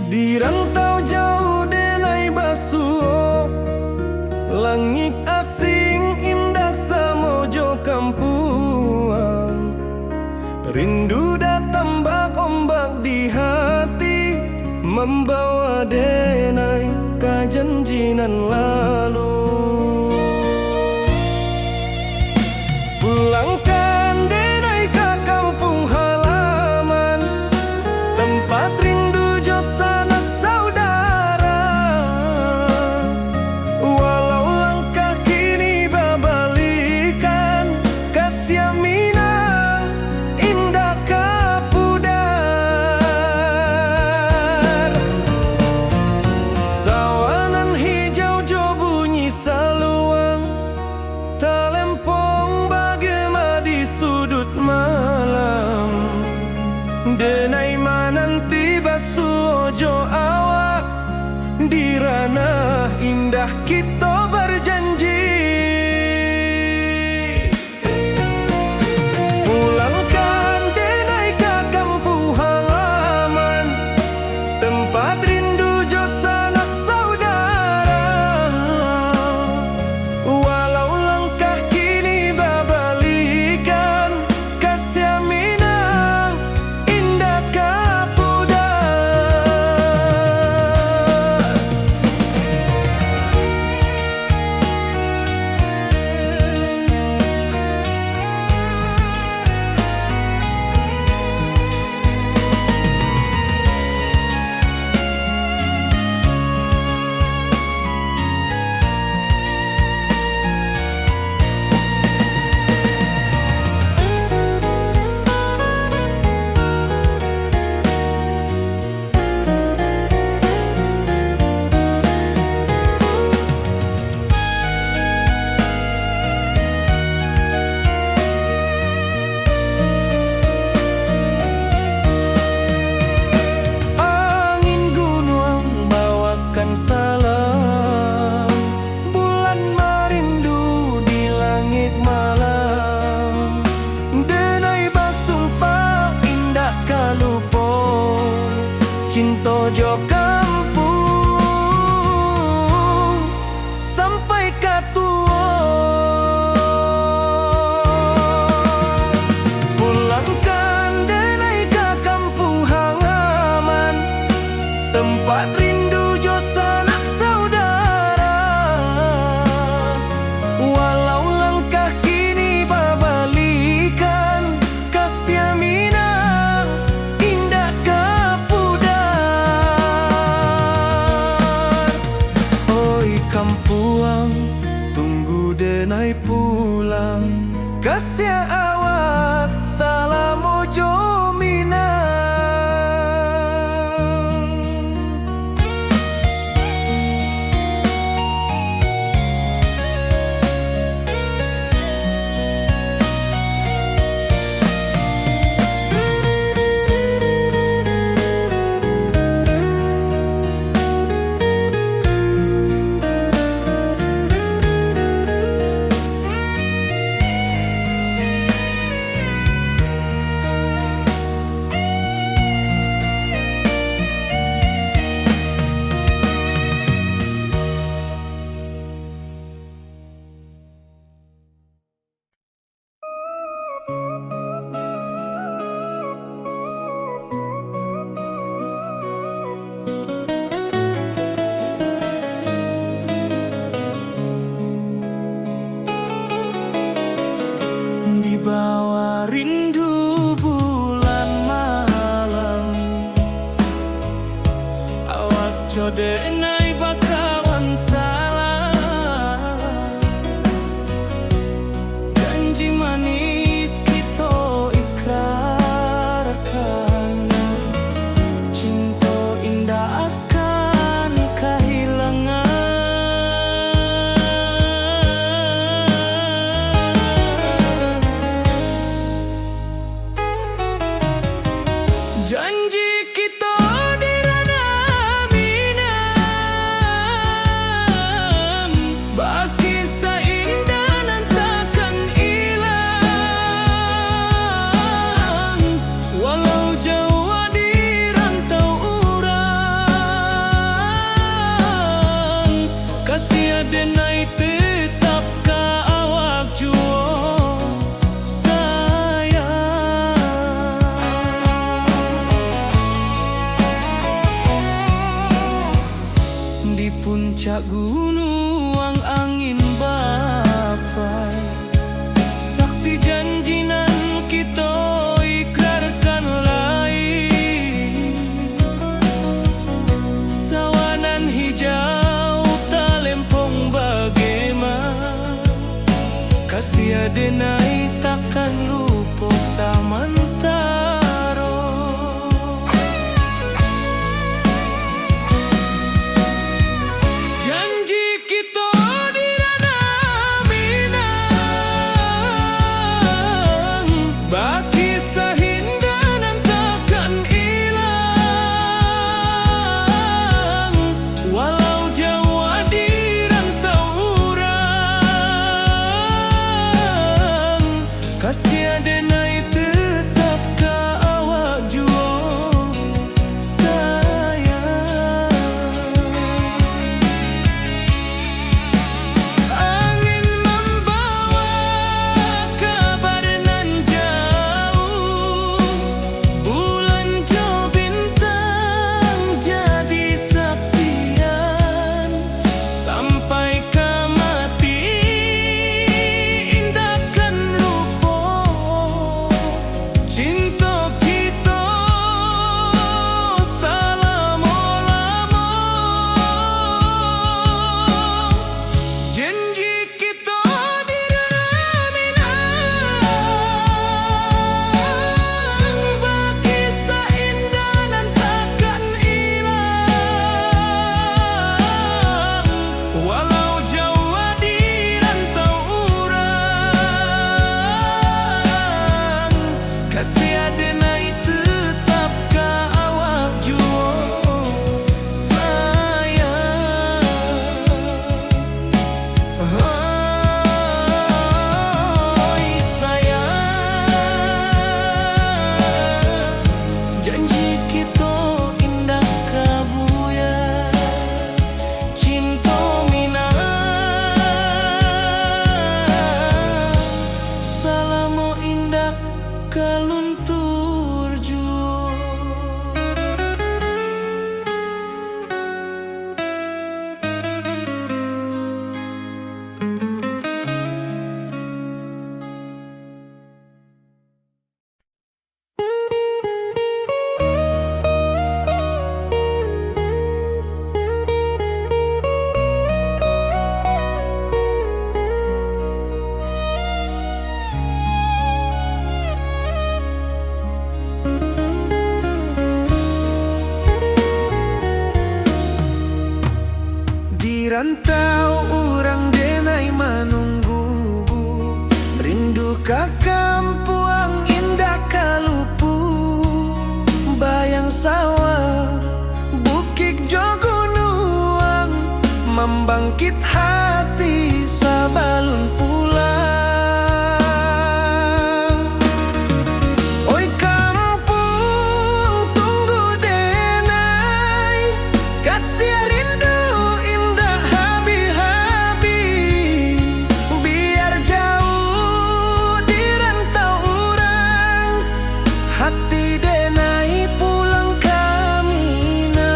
Di rantau jauh denai basuh, langit asing indah samojo kampuang. Rindu datang bak ombak di hati, membawa denai ka janjinan lalu. Pulangkan denai ka kampung halaman, tempat rindu jo sanak saudara. Walau langkah kini babalikan, kasih minang indah kapudar. Sawanan hijau jo bunyi saluang, talempong bagema di sudut malam. Denai mananti basuh jo awak, di ranah indah kita berjanji. Pulangkan denai ka kampung halaman, tempat rindu jo sanak saudara. tojo kampung sampai katua. Pulangkan denai ke kampung halaman, tempat rindu jo sanak saudara. Walau langkah kini babalikan, kasih Minang indah kapudar. Oi kampuang, tunggu denai pulang, kasih awak salam ojo Minang. Di bawah rindu bulan malam, awak jodenai bakawan salah. Janji manis kita ikrarkan, cinta indah akan kehilangan. Janji kita di ranah Minang, baki seindah nan takkan hilang. Walau jauh di rantau urang, kasih denai tetap ka awak juo di puncak gunung angin bapai. Saksi janji nan kita ikrarkan lain, sawanan hijau talempong bagaimana, kasih denai takkan lupa samantara. Janji kita di ranah Minang, baki sahinda nan takkan hilang. Walau jauh di rantau urang, balun turjo. Di rantau orang denai menunggu, rindu ka kampuang indah kalupu, bayang sawah bukit jogunuang, membangkit hati sabalun pulang. Oi kampung tunggu denai, kasih rindu indah habi-habi, biar jauh di rantau orang, hati denai pulang ke Minang.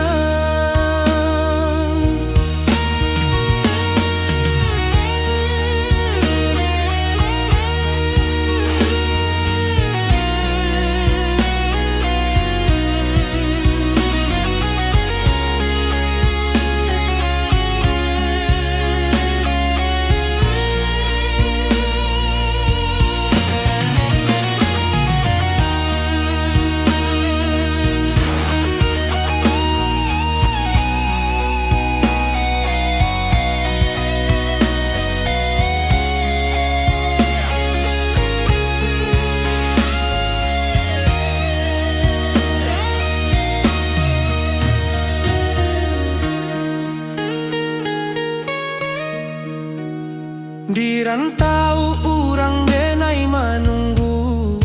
Di rantau urang denai menunggu,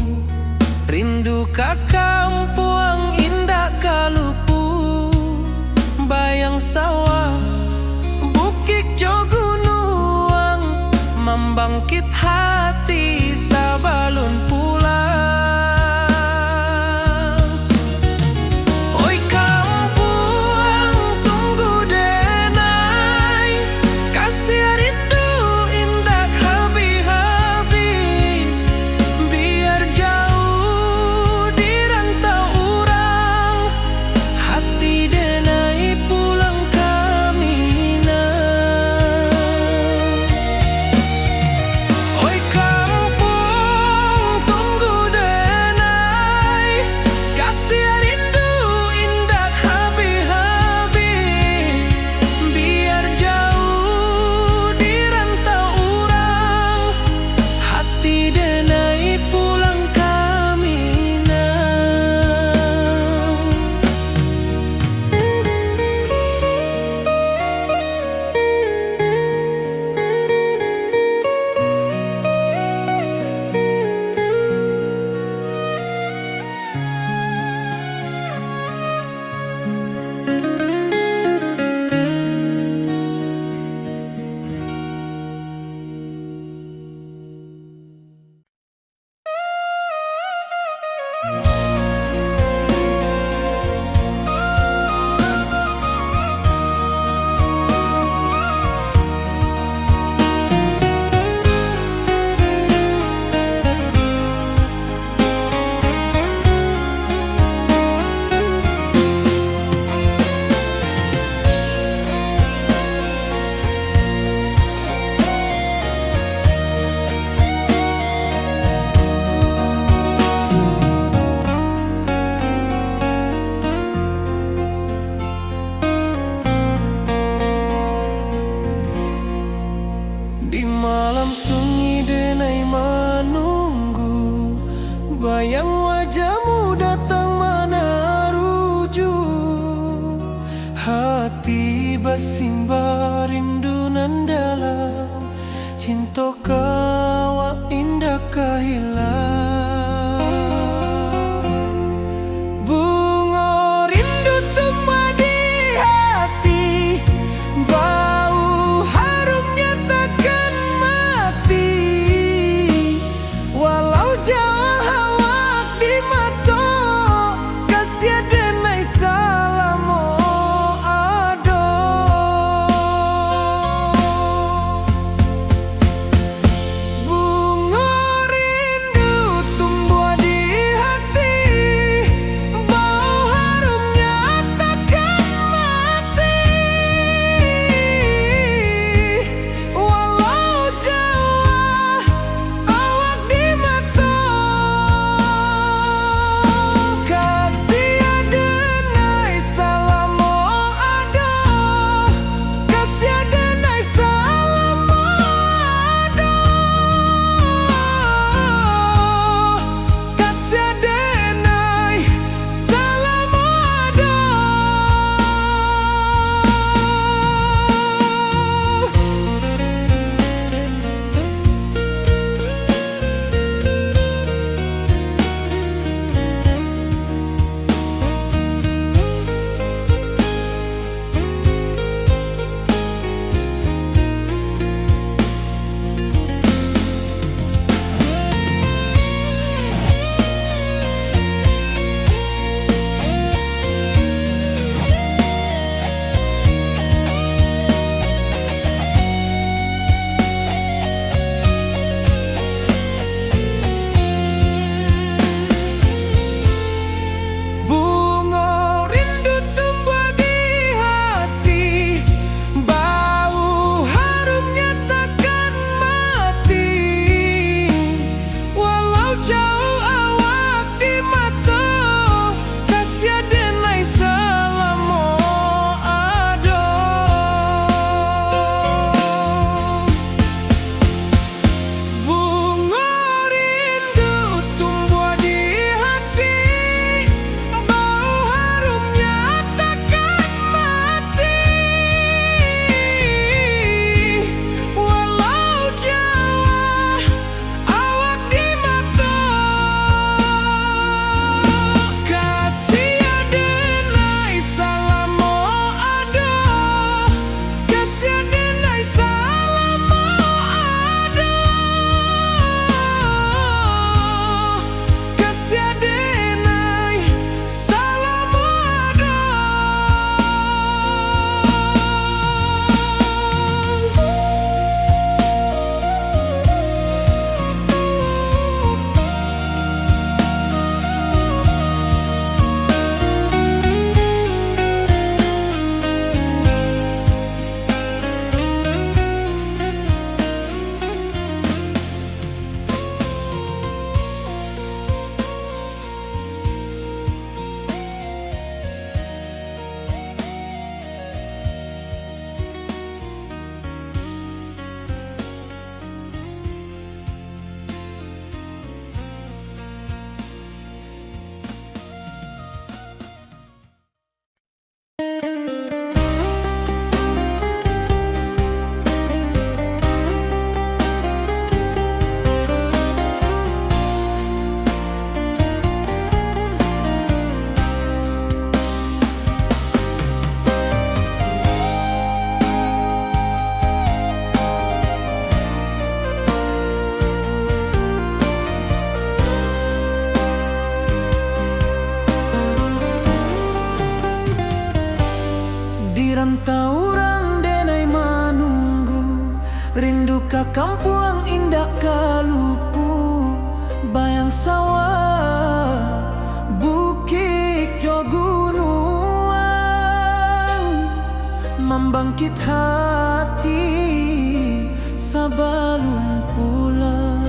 rindu ka kampuang indah kalupu, bayang sawah bukit jogunuang, membangkit hati sabalun pulang. Oi kampuang tunggu denai, kasih rindu indah habi-habi, biar jauh di rantau orang, hati denai pulang ke Minang. Oi kampung tunggu denai, kasih rindu indah habi-habi, biar jauh di rantau orang, hati denai pulang ke Minang. Di malam sunyi denai menunggu, bayang wajahmu datang meneruju, hati bersimbar rindu nan dalam, cinta kawa indah kahilang. Bunga rindu tumbuh di hati, bau harumnya takkan mati, walau jauh hawa ka kampung indah kalupu, bayang sawah, bukit jo gunung, membangkit hati sebelum pulang.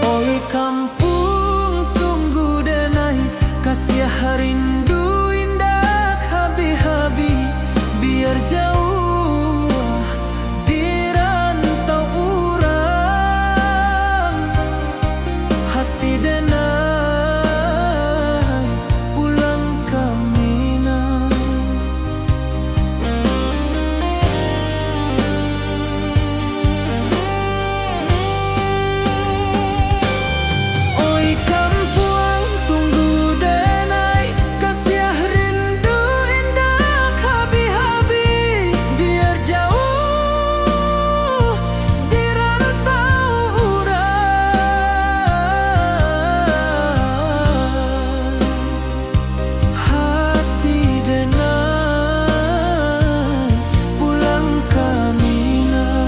Oi kampung tunggu denai, kasih rindu indah habi-habi, biar jauh di rantau urang, hati denai pulang ke Minang. Oi kampung tunggu denai, kasih rindu indah habi-habi, biar jauh di rantau urang, hati denai pulang ke Minang.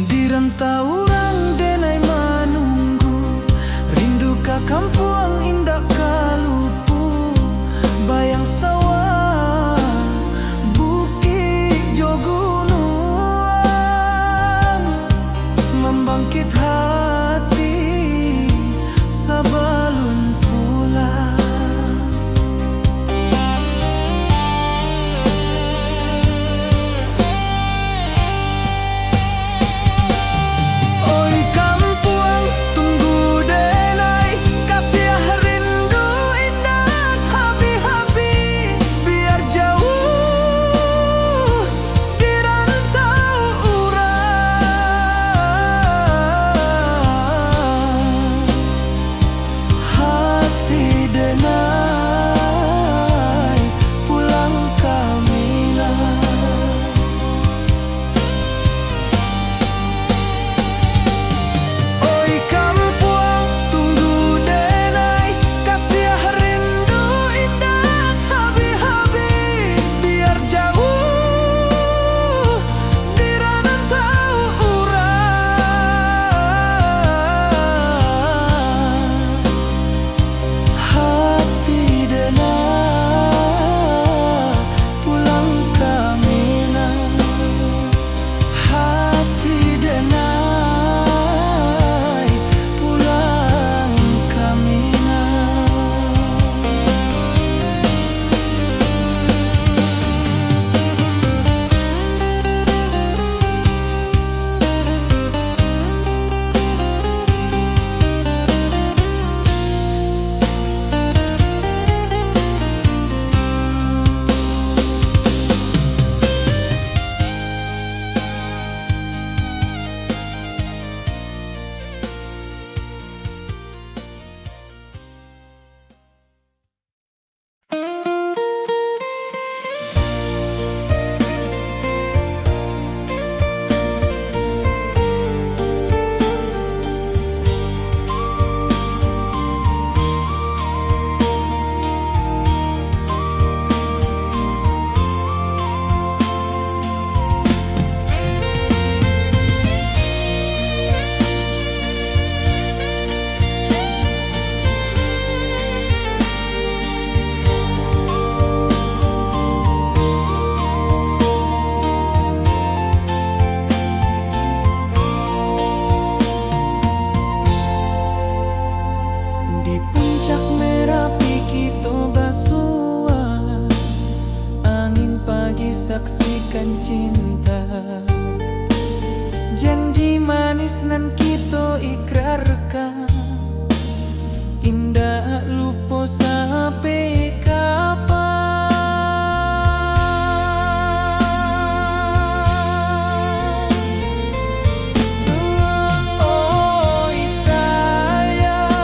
Di rantau urang denai menunggu, rindu ka kampung indah kalupu, bayang sawah, bukit jo gunung, membangkit hati sebelum pulang. Oi kampung tunggu denai, kasih rindu indah habi-habi, biar jauh di rantau urang, hati denai pulang ke Minang. Oi kampung tunggu denai, kasih rindu indah habi-habi, biar jauh di rantau urang, hati denai pulang ke Minang, hati denai pulang ke Minang. Di puncak Merapi kita basua, angin pagi saksikan cinta, janji manis nan kita ikrarkan, mau sampai kapan? Oi sayang,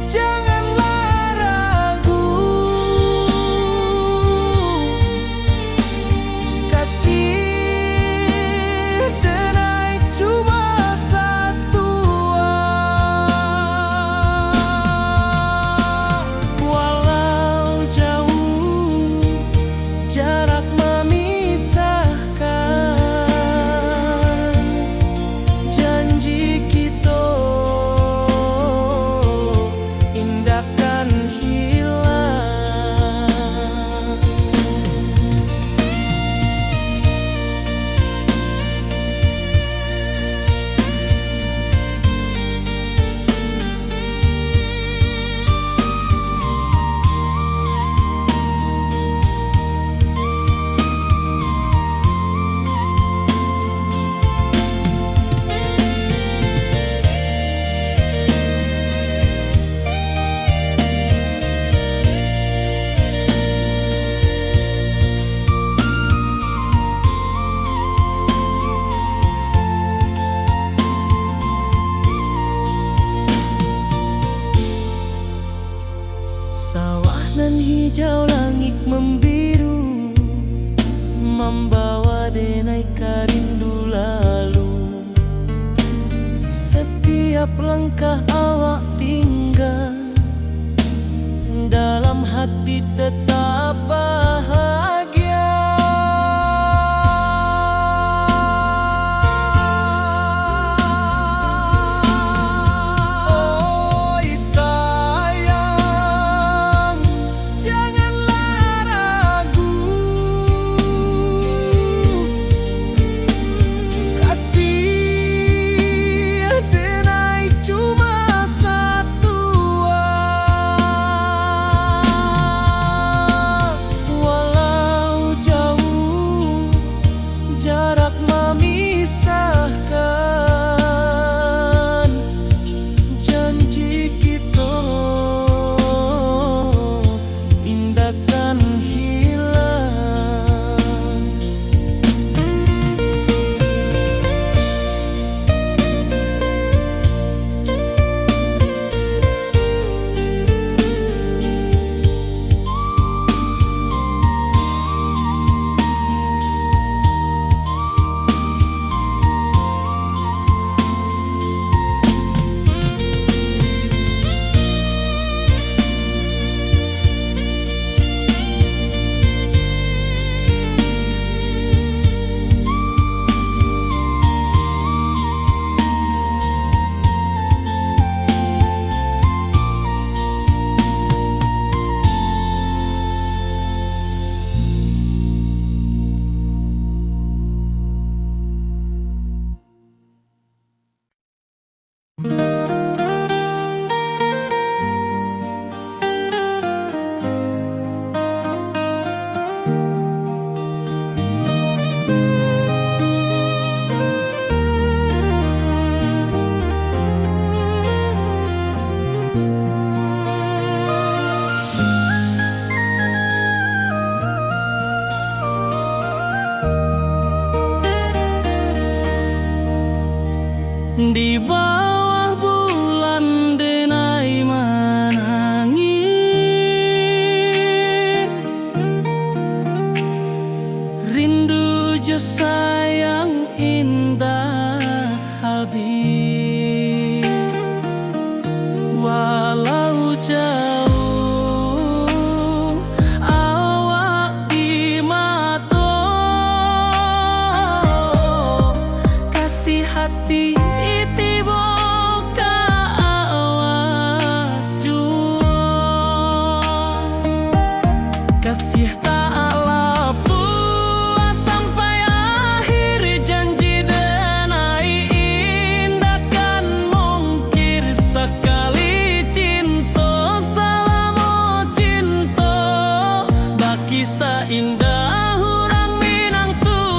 janganlah ragu. Kasih denai cuma satu. Walau jauh jarak memisahkan, janji kita indahkan hilang. Sawah nan hijau, langit membiru, membawa denai rindu lalu. Setiap langkah awak tinggal, dalam hati tetap bahagia. Oi sayang, janganlah ragu. Kasih denai cuma satu. Walau jauh jarak memisahkan, janji kita indahkan hilang. Di bawah bulan denai menangis, rindu jo sayang indah habis. Walau jauh awak di mata, kasih hati kasih tak puas sampai akhir, janji denai indahkan mungkir sekali cinta selama cinta baki seindah hurang Minang tua.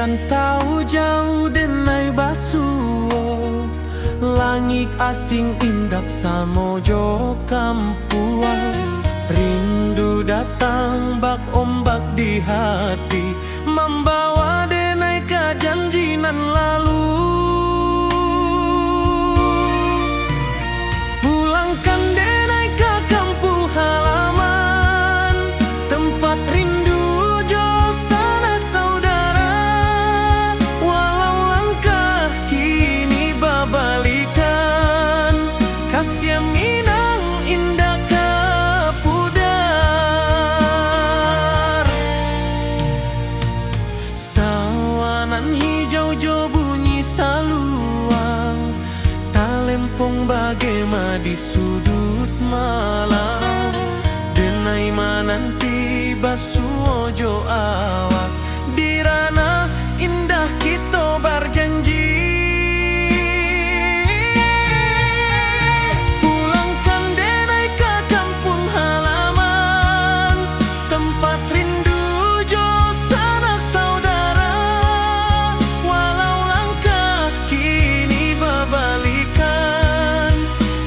rantau jauh denai basuo, langit asing indak samojo kampuan. Rindu datang bak ombak di hati, membawa denai ke janjinan lalu. Pulangkan denai ke kampung halaman, tempat rindu jo sanak saudara. Walau langkah kini babalikan, kasih Minang indah ke pudar. Sawanan hijau jo bunyi saluang, talempong bagema di sudut malam. Denai mananti basuo jo awak, di ranah indah kita berjanji. Pulangkan denai ke kampung halaman, tempat rindu jo sanak saudara. Walau langkah kini babalikan,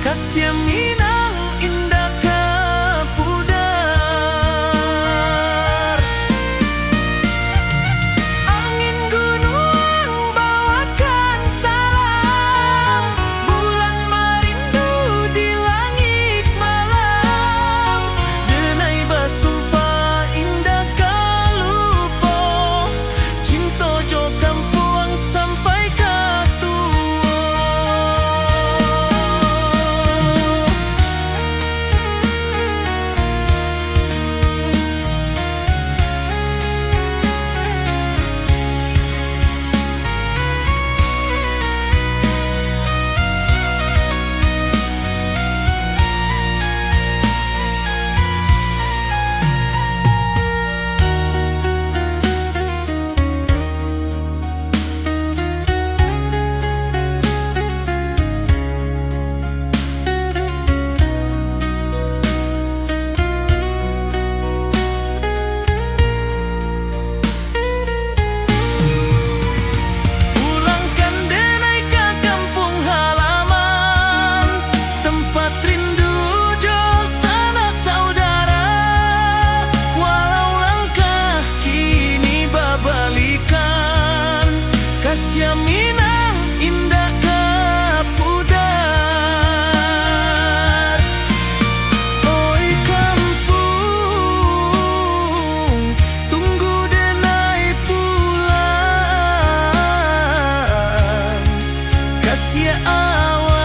kasih Minang indah ke pudar. Angin gunung bawakan salam, bulan merindu di langit malam. Denai basumpah indah kalupo, cinta jo kampuang sampai ke tua. Pulangkan denai ke kampung halaman, tempat rindu jo sanak saudara. Walau langkah kini babalikan, kasih Minang indah ke pudar. Oi kampung, tunggu denai pulang, kasih awak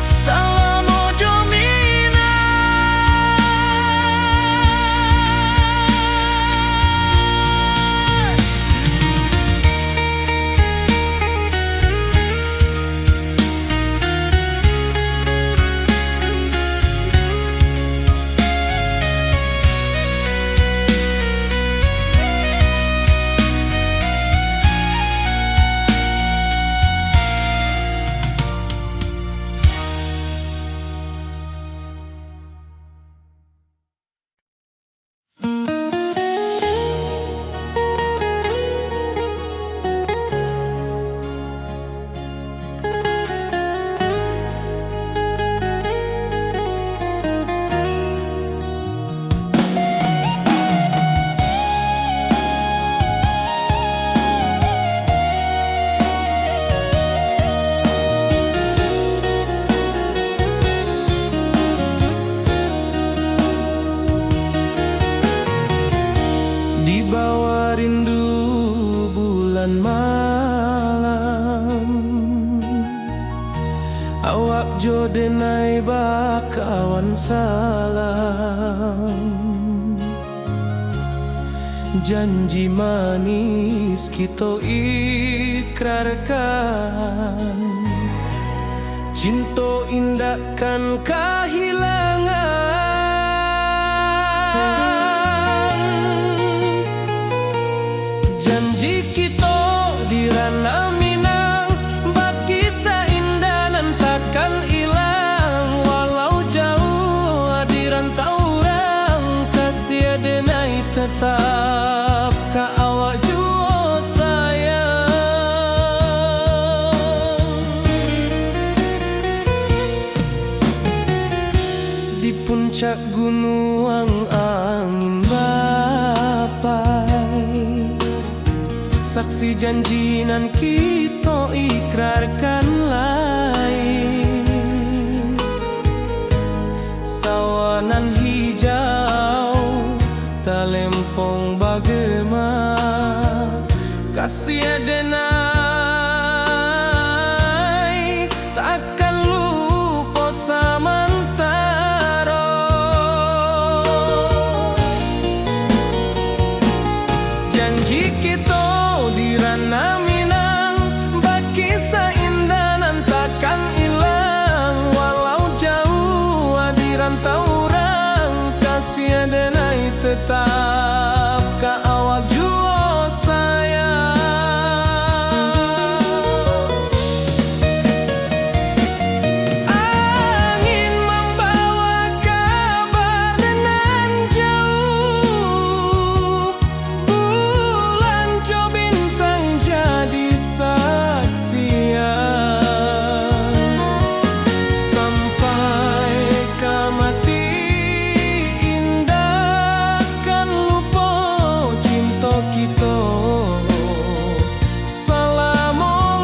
salam ojo Minang. Di bawah rindu bulan malam, awak jo denai bakawan salam. Janji manis kita ikrarkan, cinta indahkan kehilangan. Janji kita di ranah Minang, bagi seindah nan takkan hilang. Walau jauh di rantau orang, kasih denai tetap ke puncak gunung angin bapai, saksi janji nan kita ikrarkan lain. Sawanan hijau talempong bagema, kasih adenai takkan lupa samantara. Janji kita di ranah Minang, bakisah indah nan takkan hilang. Walau jauh di rantau orang, kasih adenai tetap ka awak jua sayang. Angin membawa kabar nan jauh, bulan jo bintang jadi saksian. Sampai ke mati indah kan lupa cinta kita selama-lama.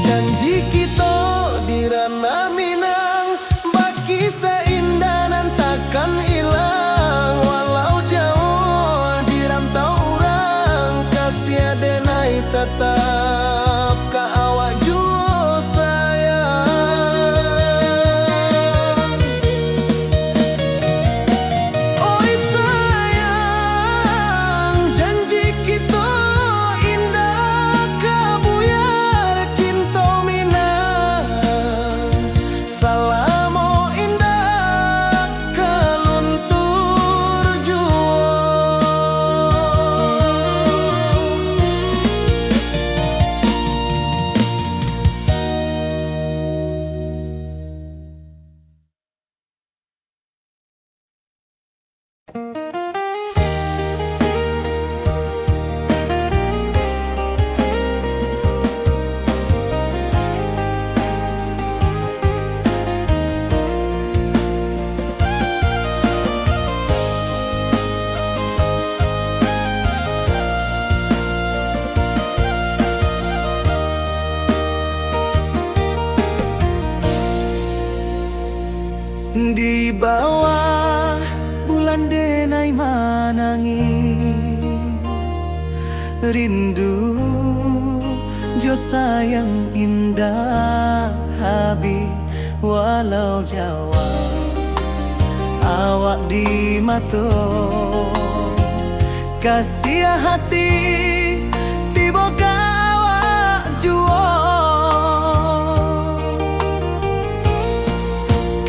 Janji kita di ranah Minang, bakisah indah nan takkan hilang. Walau jauh di rantau orang, kasih adenai tetap ka awak jua sayang. Oi sayang, janji kita indah kabuyar cinta Minang. Salamo indah keluntur jua. Di bawah bulan denai manangi, rindu jo sayang indah habi. Walau Jawa awak di mato, kasih hati tiba ka awak jua.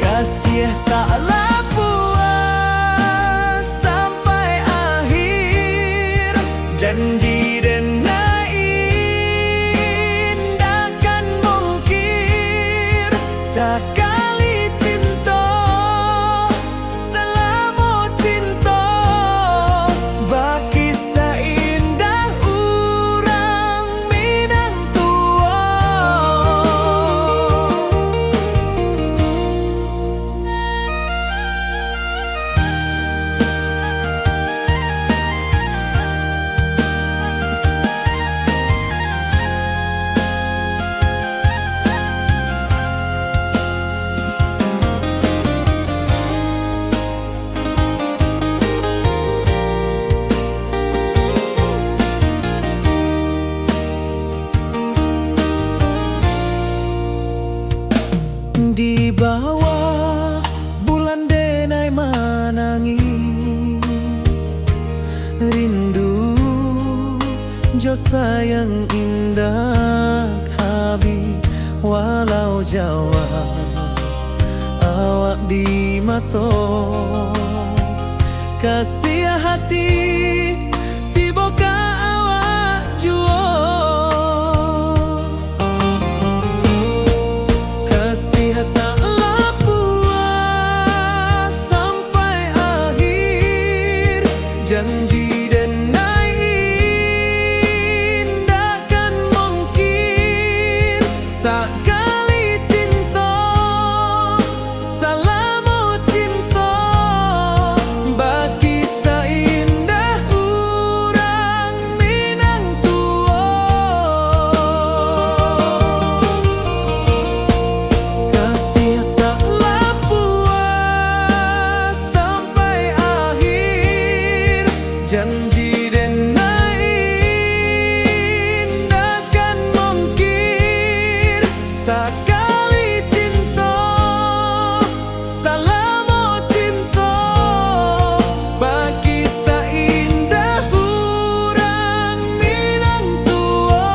Kasih taklah puas sampai akhir, janji denai indah kan mungkir. Sekali cinta selama cinta, bakisah indah urang Minang tua. sayang indah Habib walau Jawa awak di mato kasih hati tiba ka awak juo kasih tak puas sampai akhir janji dan indahkan mungkin sekali cinta salamu cinta bagi seindah urang Minang tua kasih taklah puas sampai akhir janji dan indahkan mungkin sekali cinta salamu cinta bagi seindah urang Minang tua.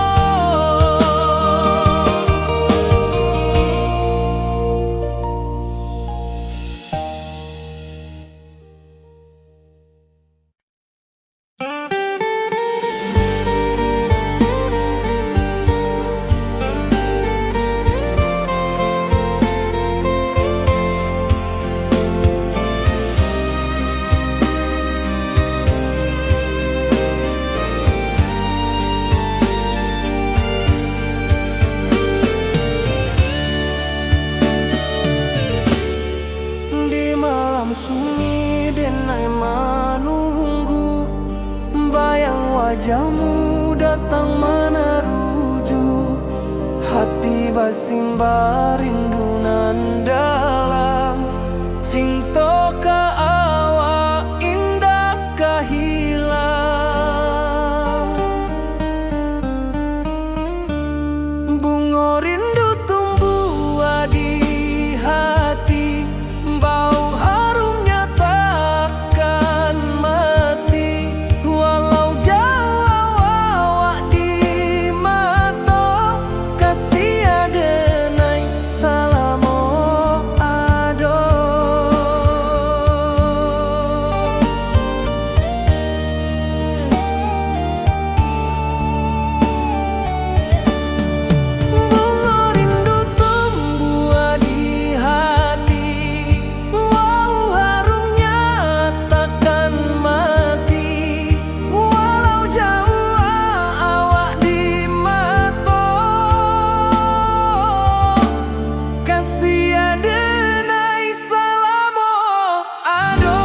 Di malam sunyi denai menunggu bayang wajahmu datang meneruju hati basimba rindu nan dalam cinta ka awak indah ka hilang bunga rindu tumbuh di hati bau harumnya takkan mati walau jauh awak di mata kasih adenai salamu ado bunga rindu tumbuh di hati wow harumnya takkan mati walau jauh awak di mata kasih adenai salamu ado.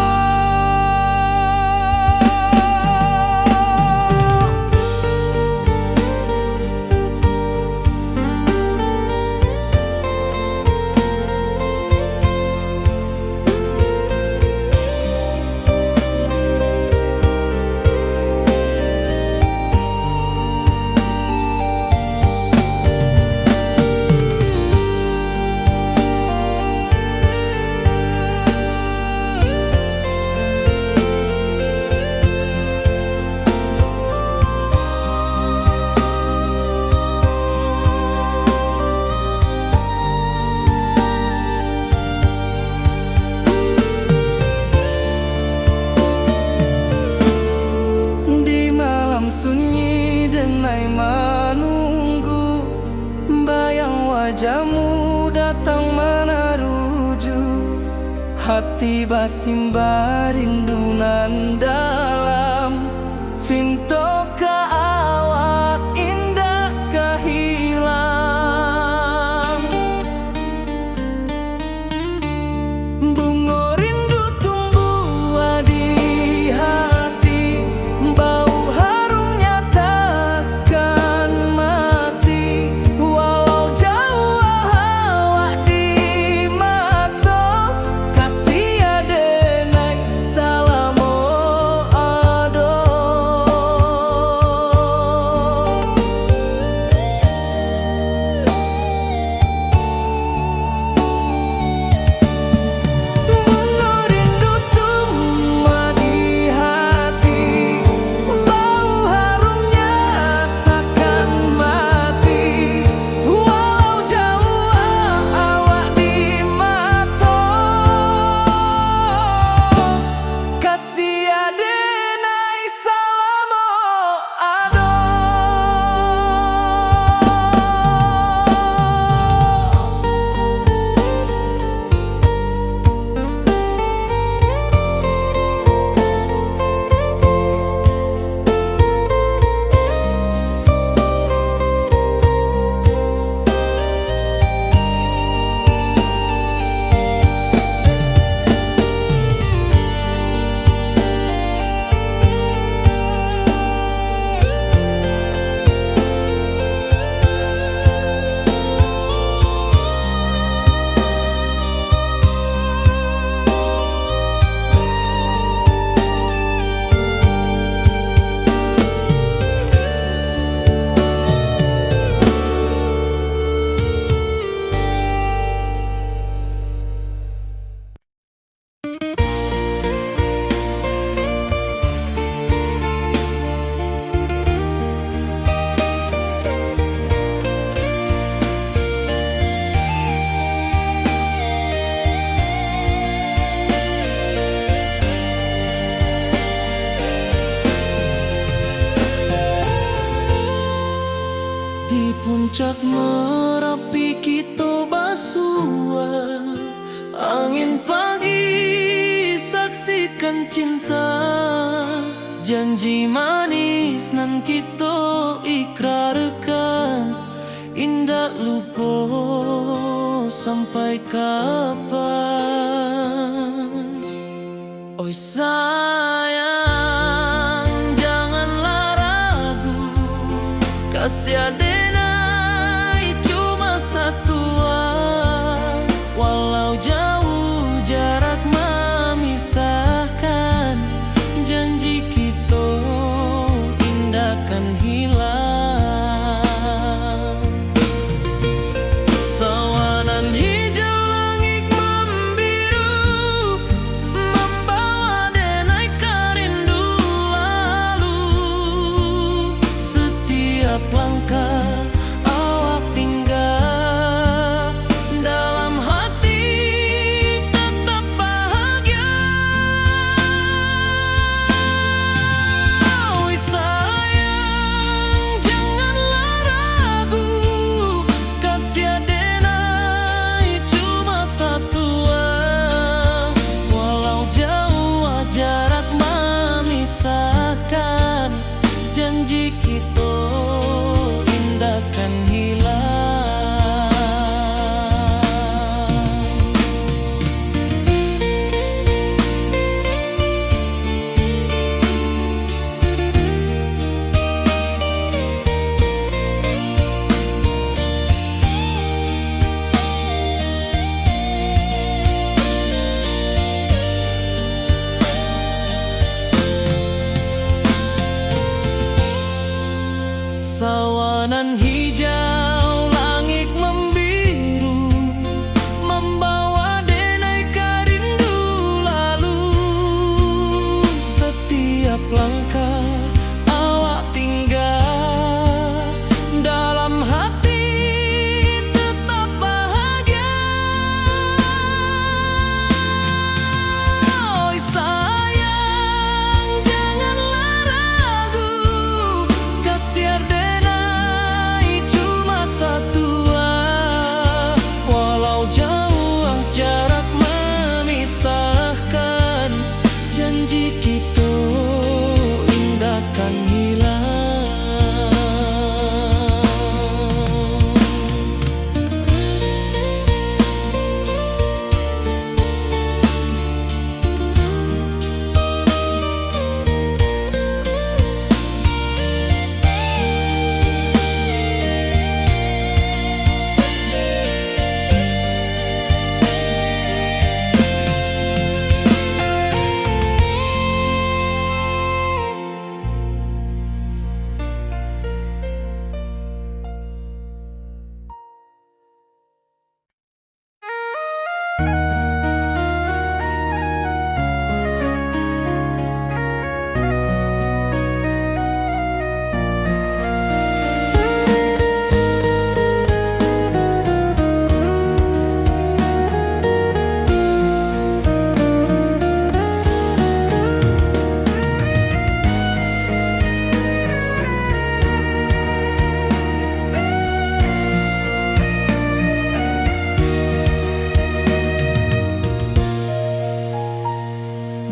Di malam sunyi denai menunggu bayang wajahmu datang meneruju hati basimba rindu nan dalam cinta ka awak indah ka hilang bunga rindu tumbuh di hati bau harumnya takkan mati walau jauh awak di mata kasih adenai salamu ado Puncak Merapi kita basua, angin pagi saksikan cinta, janji manis nan kita ikrarkan, indah lupa sampai kapan. Oi sayang, janganlah ragu, kasih adenai cuma satu, walau jauh jarak memisahkan, janji kita indah kan hilang. Sawanan hijau langit membiru, membawa denai kerindu lalu. Setiap langkah awak tinggal, dalam hati tetap bahagia. Oi sayang, janganlah ragu, kasih adenai cuma satu, walau jauh jarak memisahkan, janji kita indah kan hilang. Sawanan hijau langit membiru, membawa denai kerindu lalu. Setiap langkah awak tinggal, dalam hati tetap bahagia. Oi sayang, janganlah ragu, kasih adenai cuma satu, walau jauh jarak memisahkan, janji kita indah kan hilang.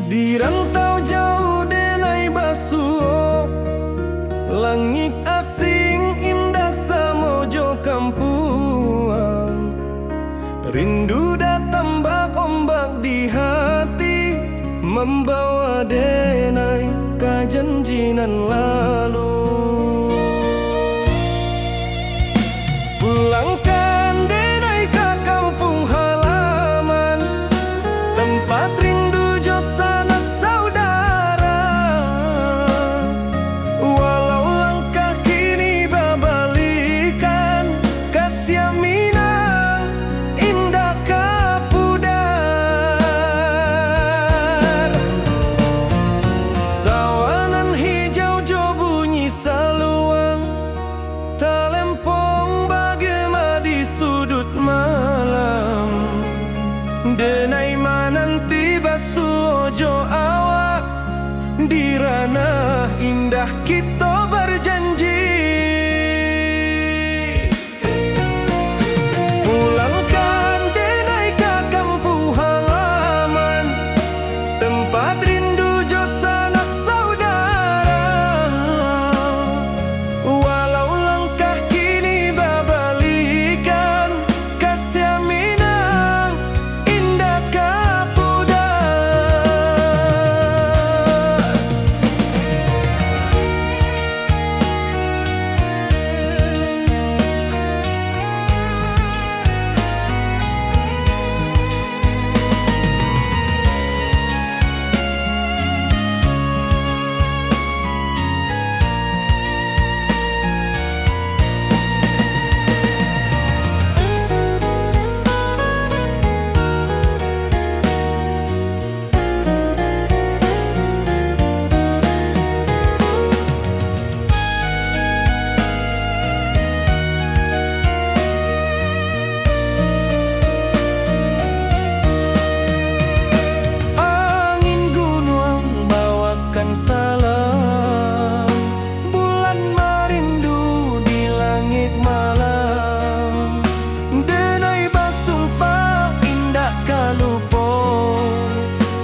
Di rantau jauh denai basuh, langit asing indah samojo kampuang. Rindu datang bak ombak di hati, membawa denai ka janjinan lalu. Pulangkan denai ka kampung halaman, tempat rindu jo sanak saudara. Walau langkah kini babalikan, kasih Minang indah kapudar. Sawanan hijau jo bunyi saluang, talempong bagema di sudut malam. Denai mananti basuojo awak, di ranah indah kita berjanji.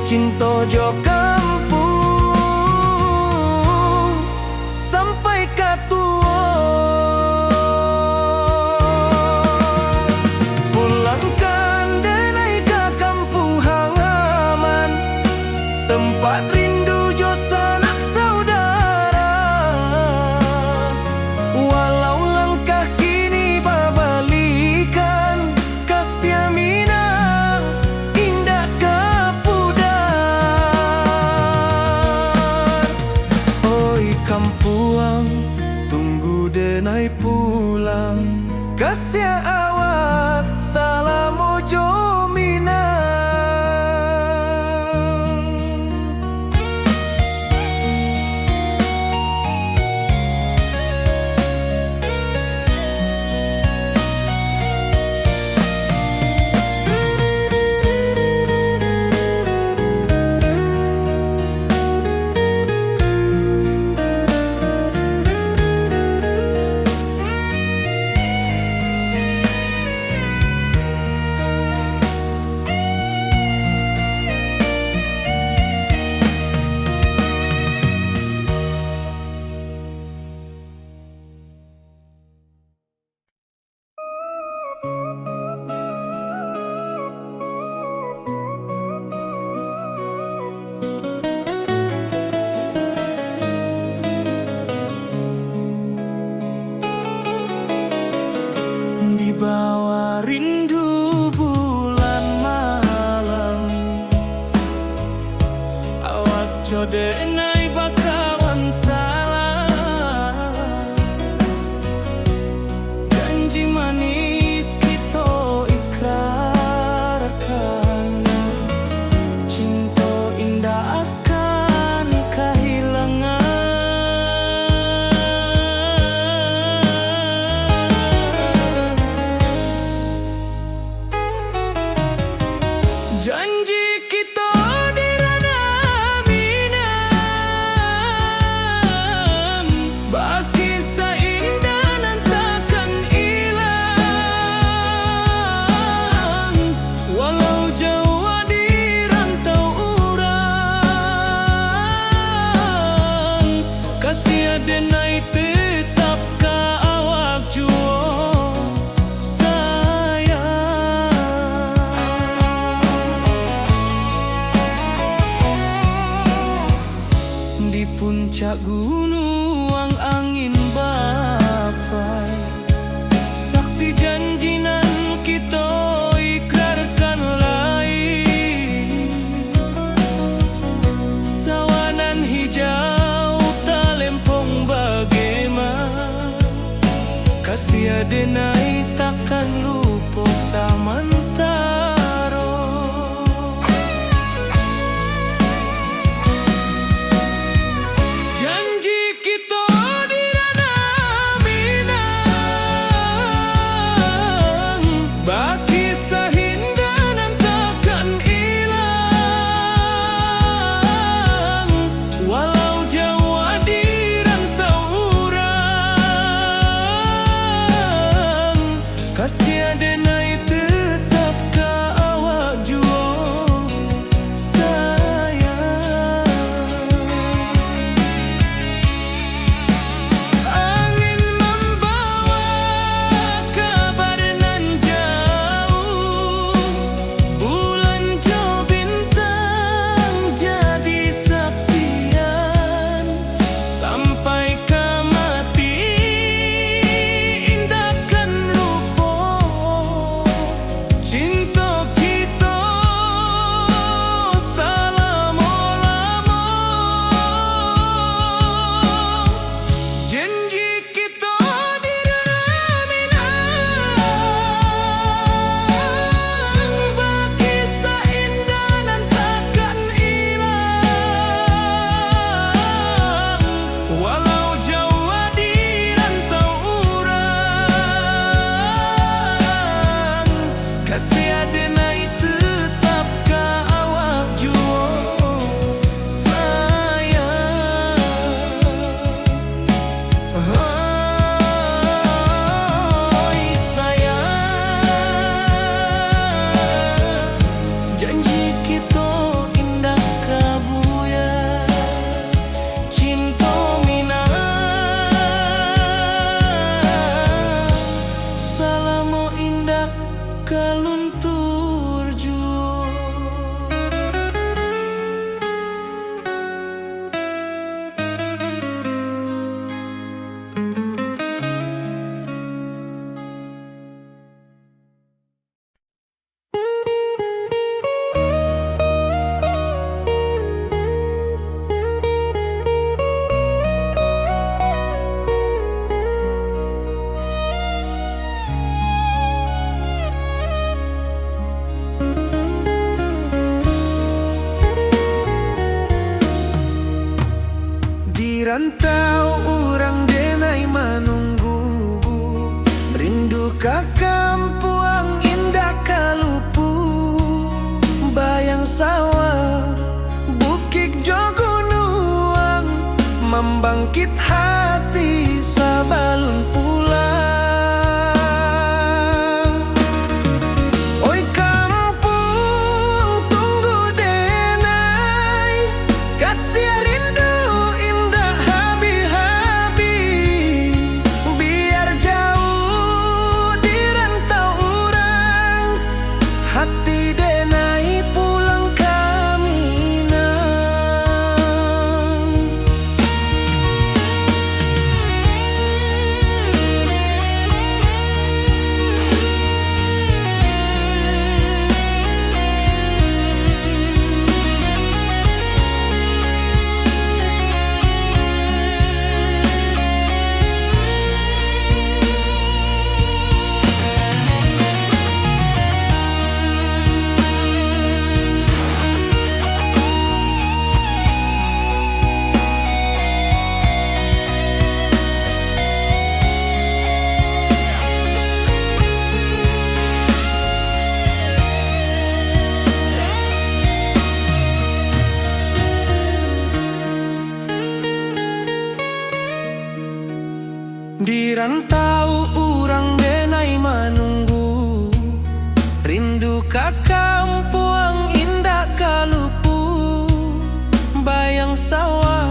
cinta jo kampung sampai ka tua. Pulangkan denai ka kampung halaman, tempat rindu jo sanak saudara. Walau langkah kini babalikan, kasih minang indah kapudar. Oi kampuang, tunggu denai pulang, kasih awak salam ojo minang. Di bawah rindu bulan malam, awak jodenai bakawan salah. Janji manis kita ikrarkan, cinta indah akan kehilangan. Janji kita di ranah Minang, bagi seindah nan takkan hilang. Walau jauh di rantau urang, kasih denai tetap ka awak juo di puncak gunung angin bapai. Saksi janji nan kita ikrarkan lain, sawanan hijau talempong bagaimana, kasih denai takkan lupa samantara. Janji kita di ranah Minang, bagi sahindah nan takkan hilang. Walau jauh di rantau urang, kasih membangkit hati sabalun pulang. Oi kampung tunggu denai, kasih rindu indah habi-habi. Biar jauh di rantau urang, hati denai pulang ke Minang. Di rantau urang denai manunggu, rindu ka kampung indah kalupu. Bayang sawah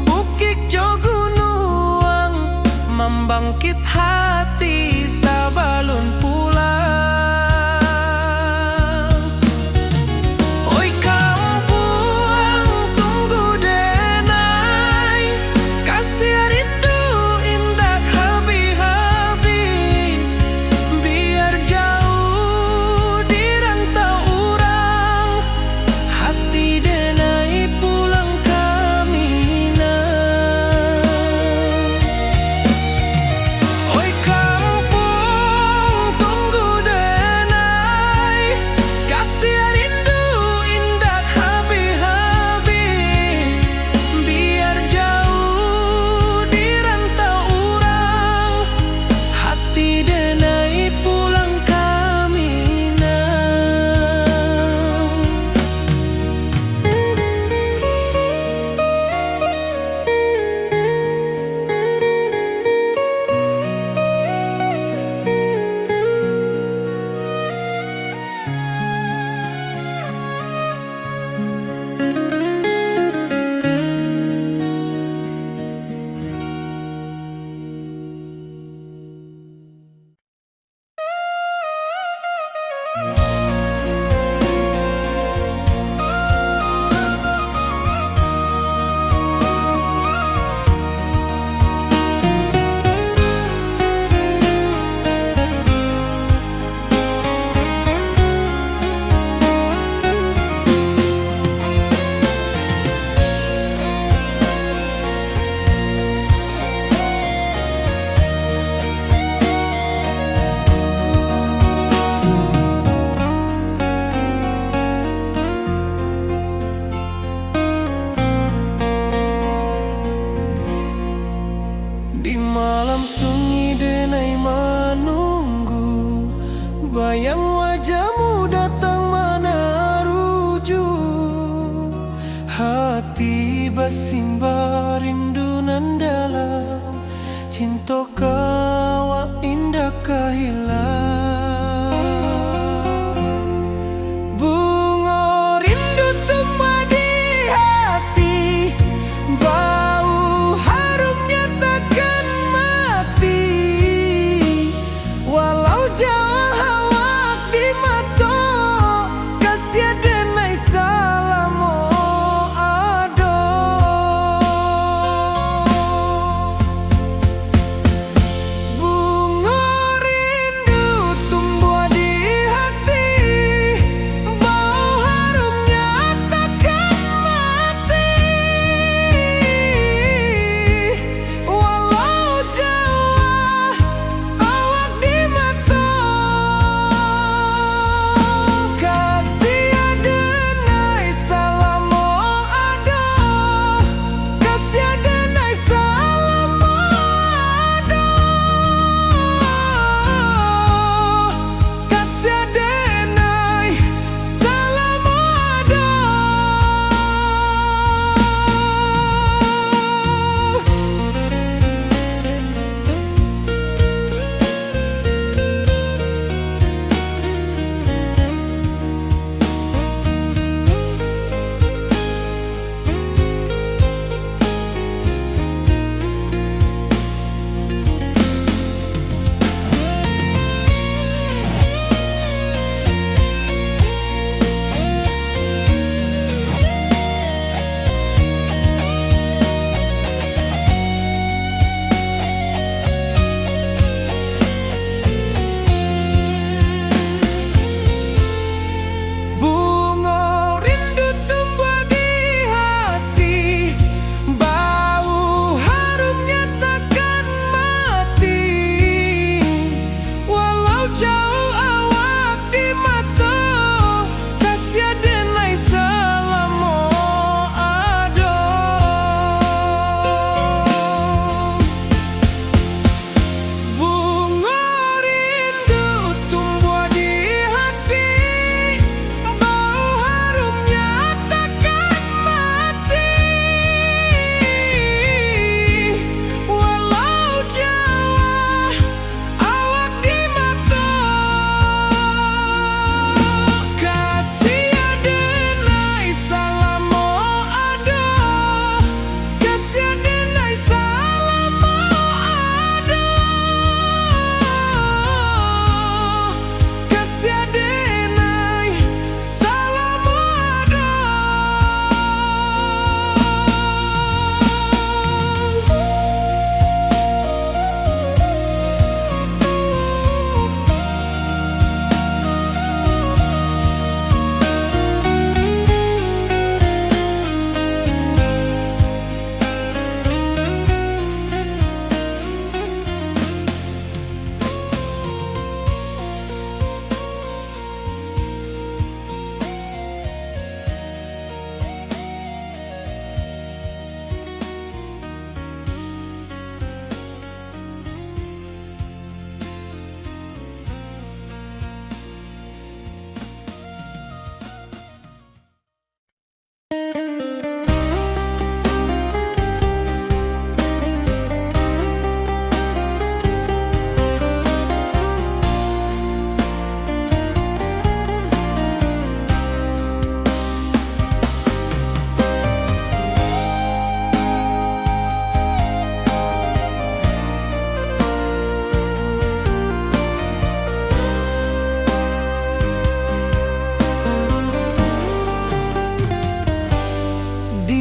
bukit jo gunung, membangkit hati sabalun pulang. Oi kampung tunggu denai, kasih rindu indah habi-habi. Biar jauh di rantau urang, hati denai pulang ke Minang. Oi kampung tunggu denai, kasih rindu indah habi-habi. Biar jauh di rantau urang, hati denai pulang ke Minang. Di malam sunyi denai menunggu, bayang wajahmu datang meneruju. Hati bersimba rindu nan dalam, cinta kawa indah kehilang. Bunga rindu tumbuh di hati, bau harumnya takkan mati. Walau jauh awak di mata, kasih denai salamo ado. Bu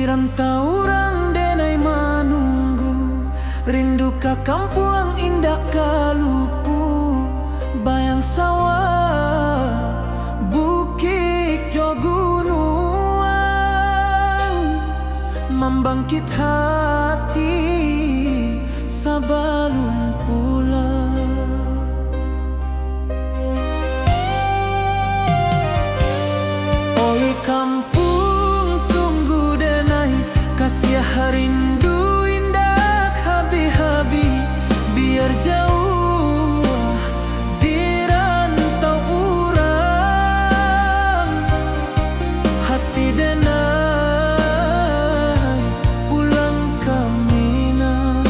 Di rantau orang denai manunggu, rindu ka kampung indah kalupu, bayang sawah bukit jo gunung, membangkit hati sabalun pulang. Oi kampung tunggu denai, kasih rindu indah habi-habi, biar jauh di rantau urang, hati denai pulang ke Minang.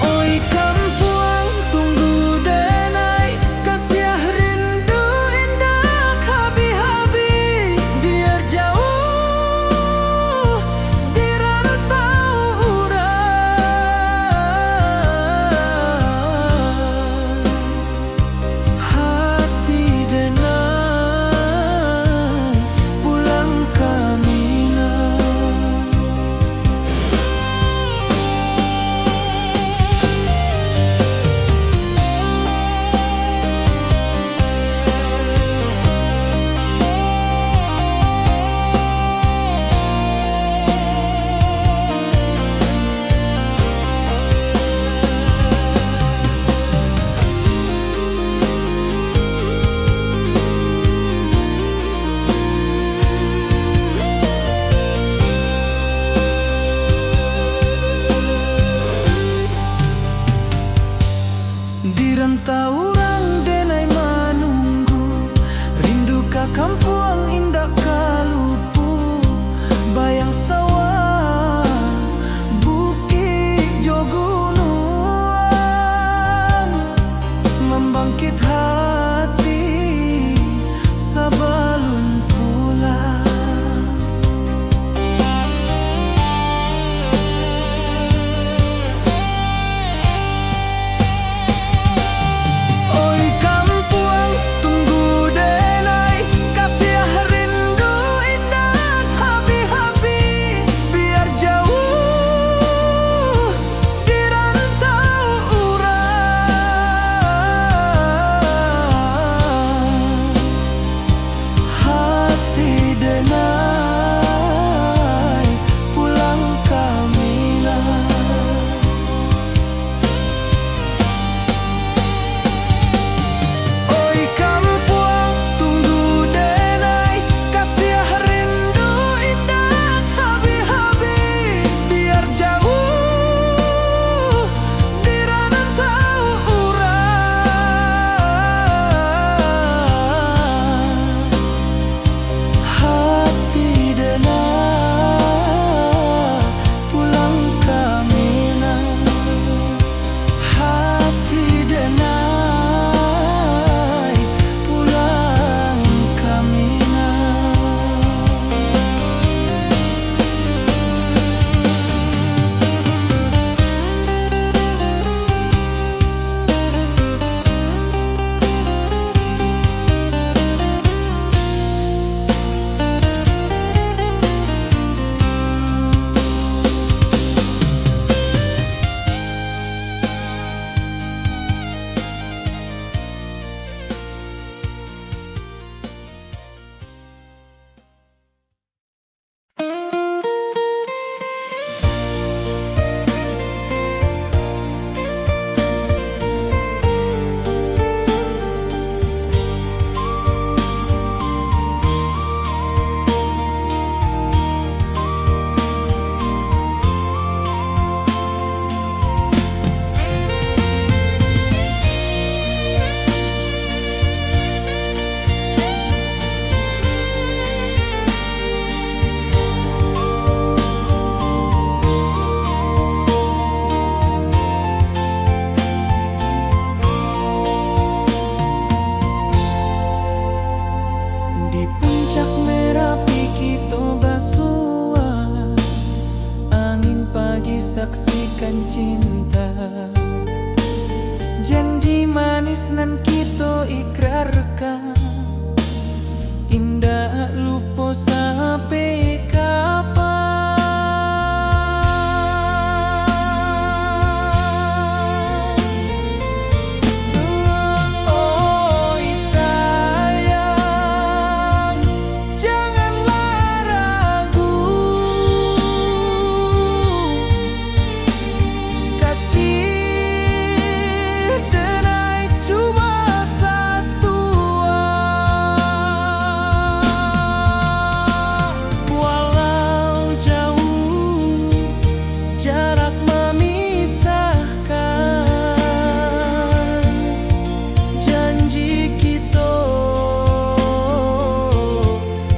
Oi kampung tunggu denai, kasih rindu indah habi-habi, biar jauh di rantau urang, hati denai pulang ke Minang. Di rantau orang denai manunggu, rindu ka kampung indah kalupu, bayang sawah bukit jo gunung, membangkit hati sabalun pulang. manis nan kita ikrarkan, indah lupa sampai kapan. Oi sayang, janganlah ragu, kasih denai cuma satu. Walau jauh jarak memisahkan, janji kita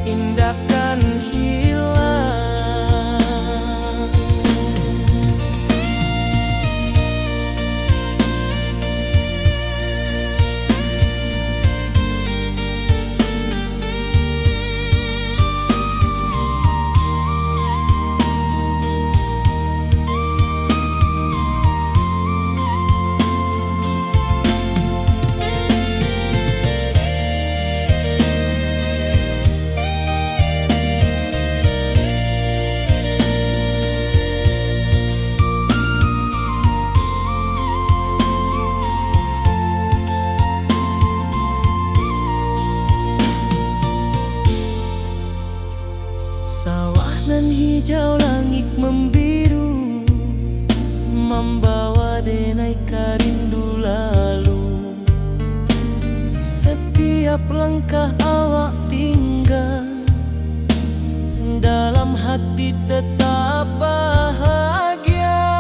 indahkan hilang. Sawah nan hijau, langit membiru, membawa denai karindu lalu. Setiap langkah awak tinggal, dalam hati tetap bahagia.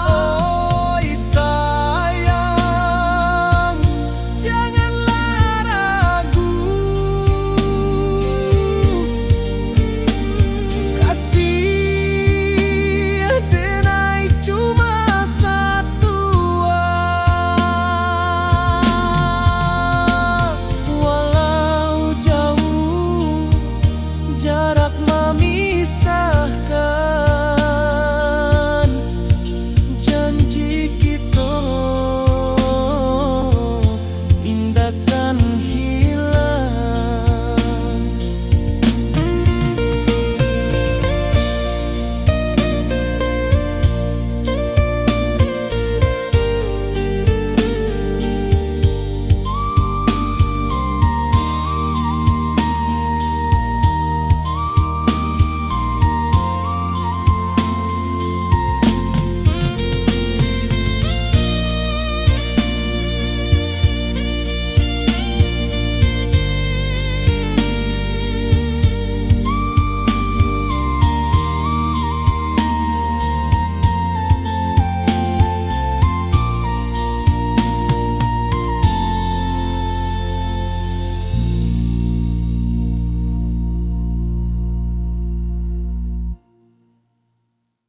Oi sayang, janganlah ragu, kasih denai cuma satu. Walau jauh jarak memisahkan,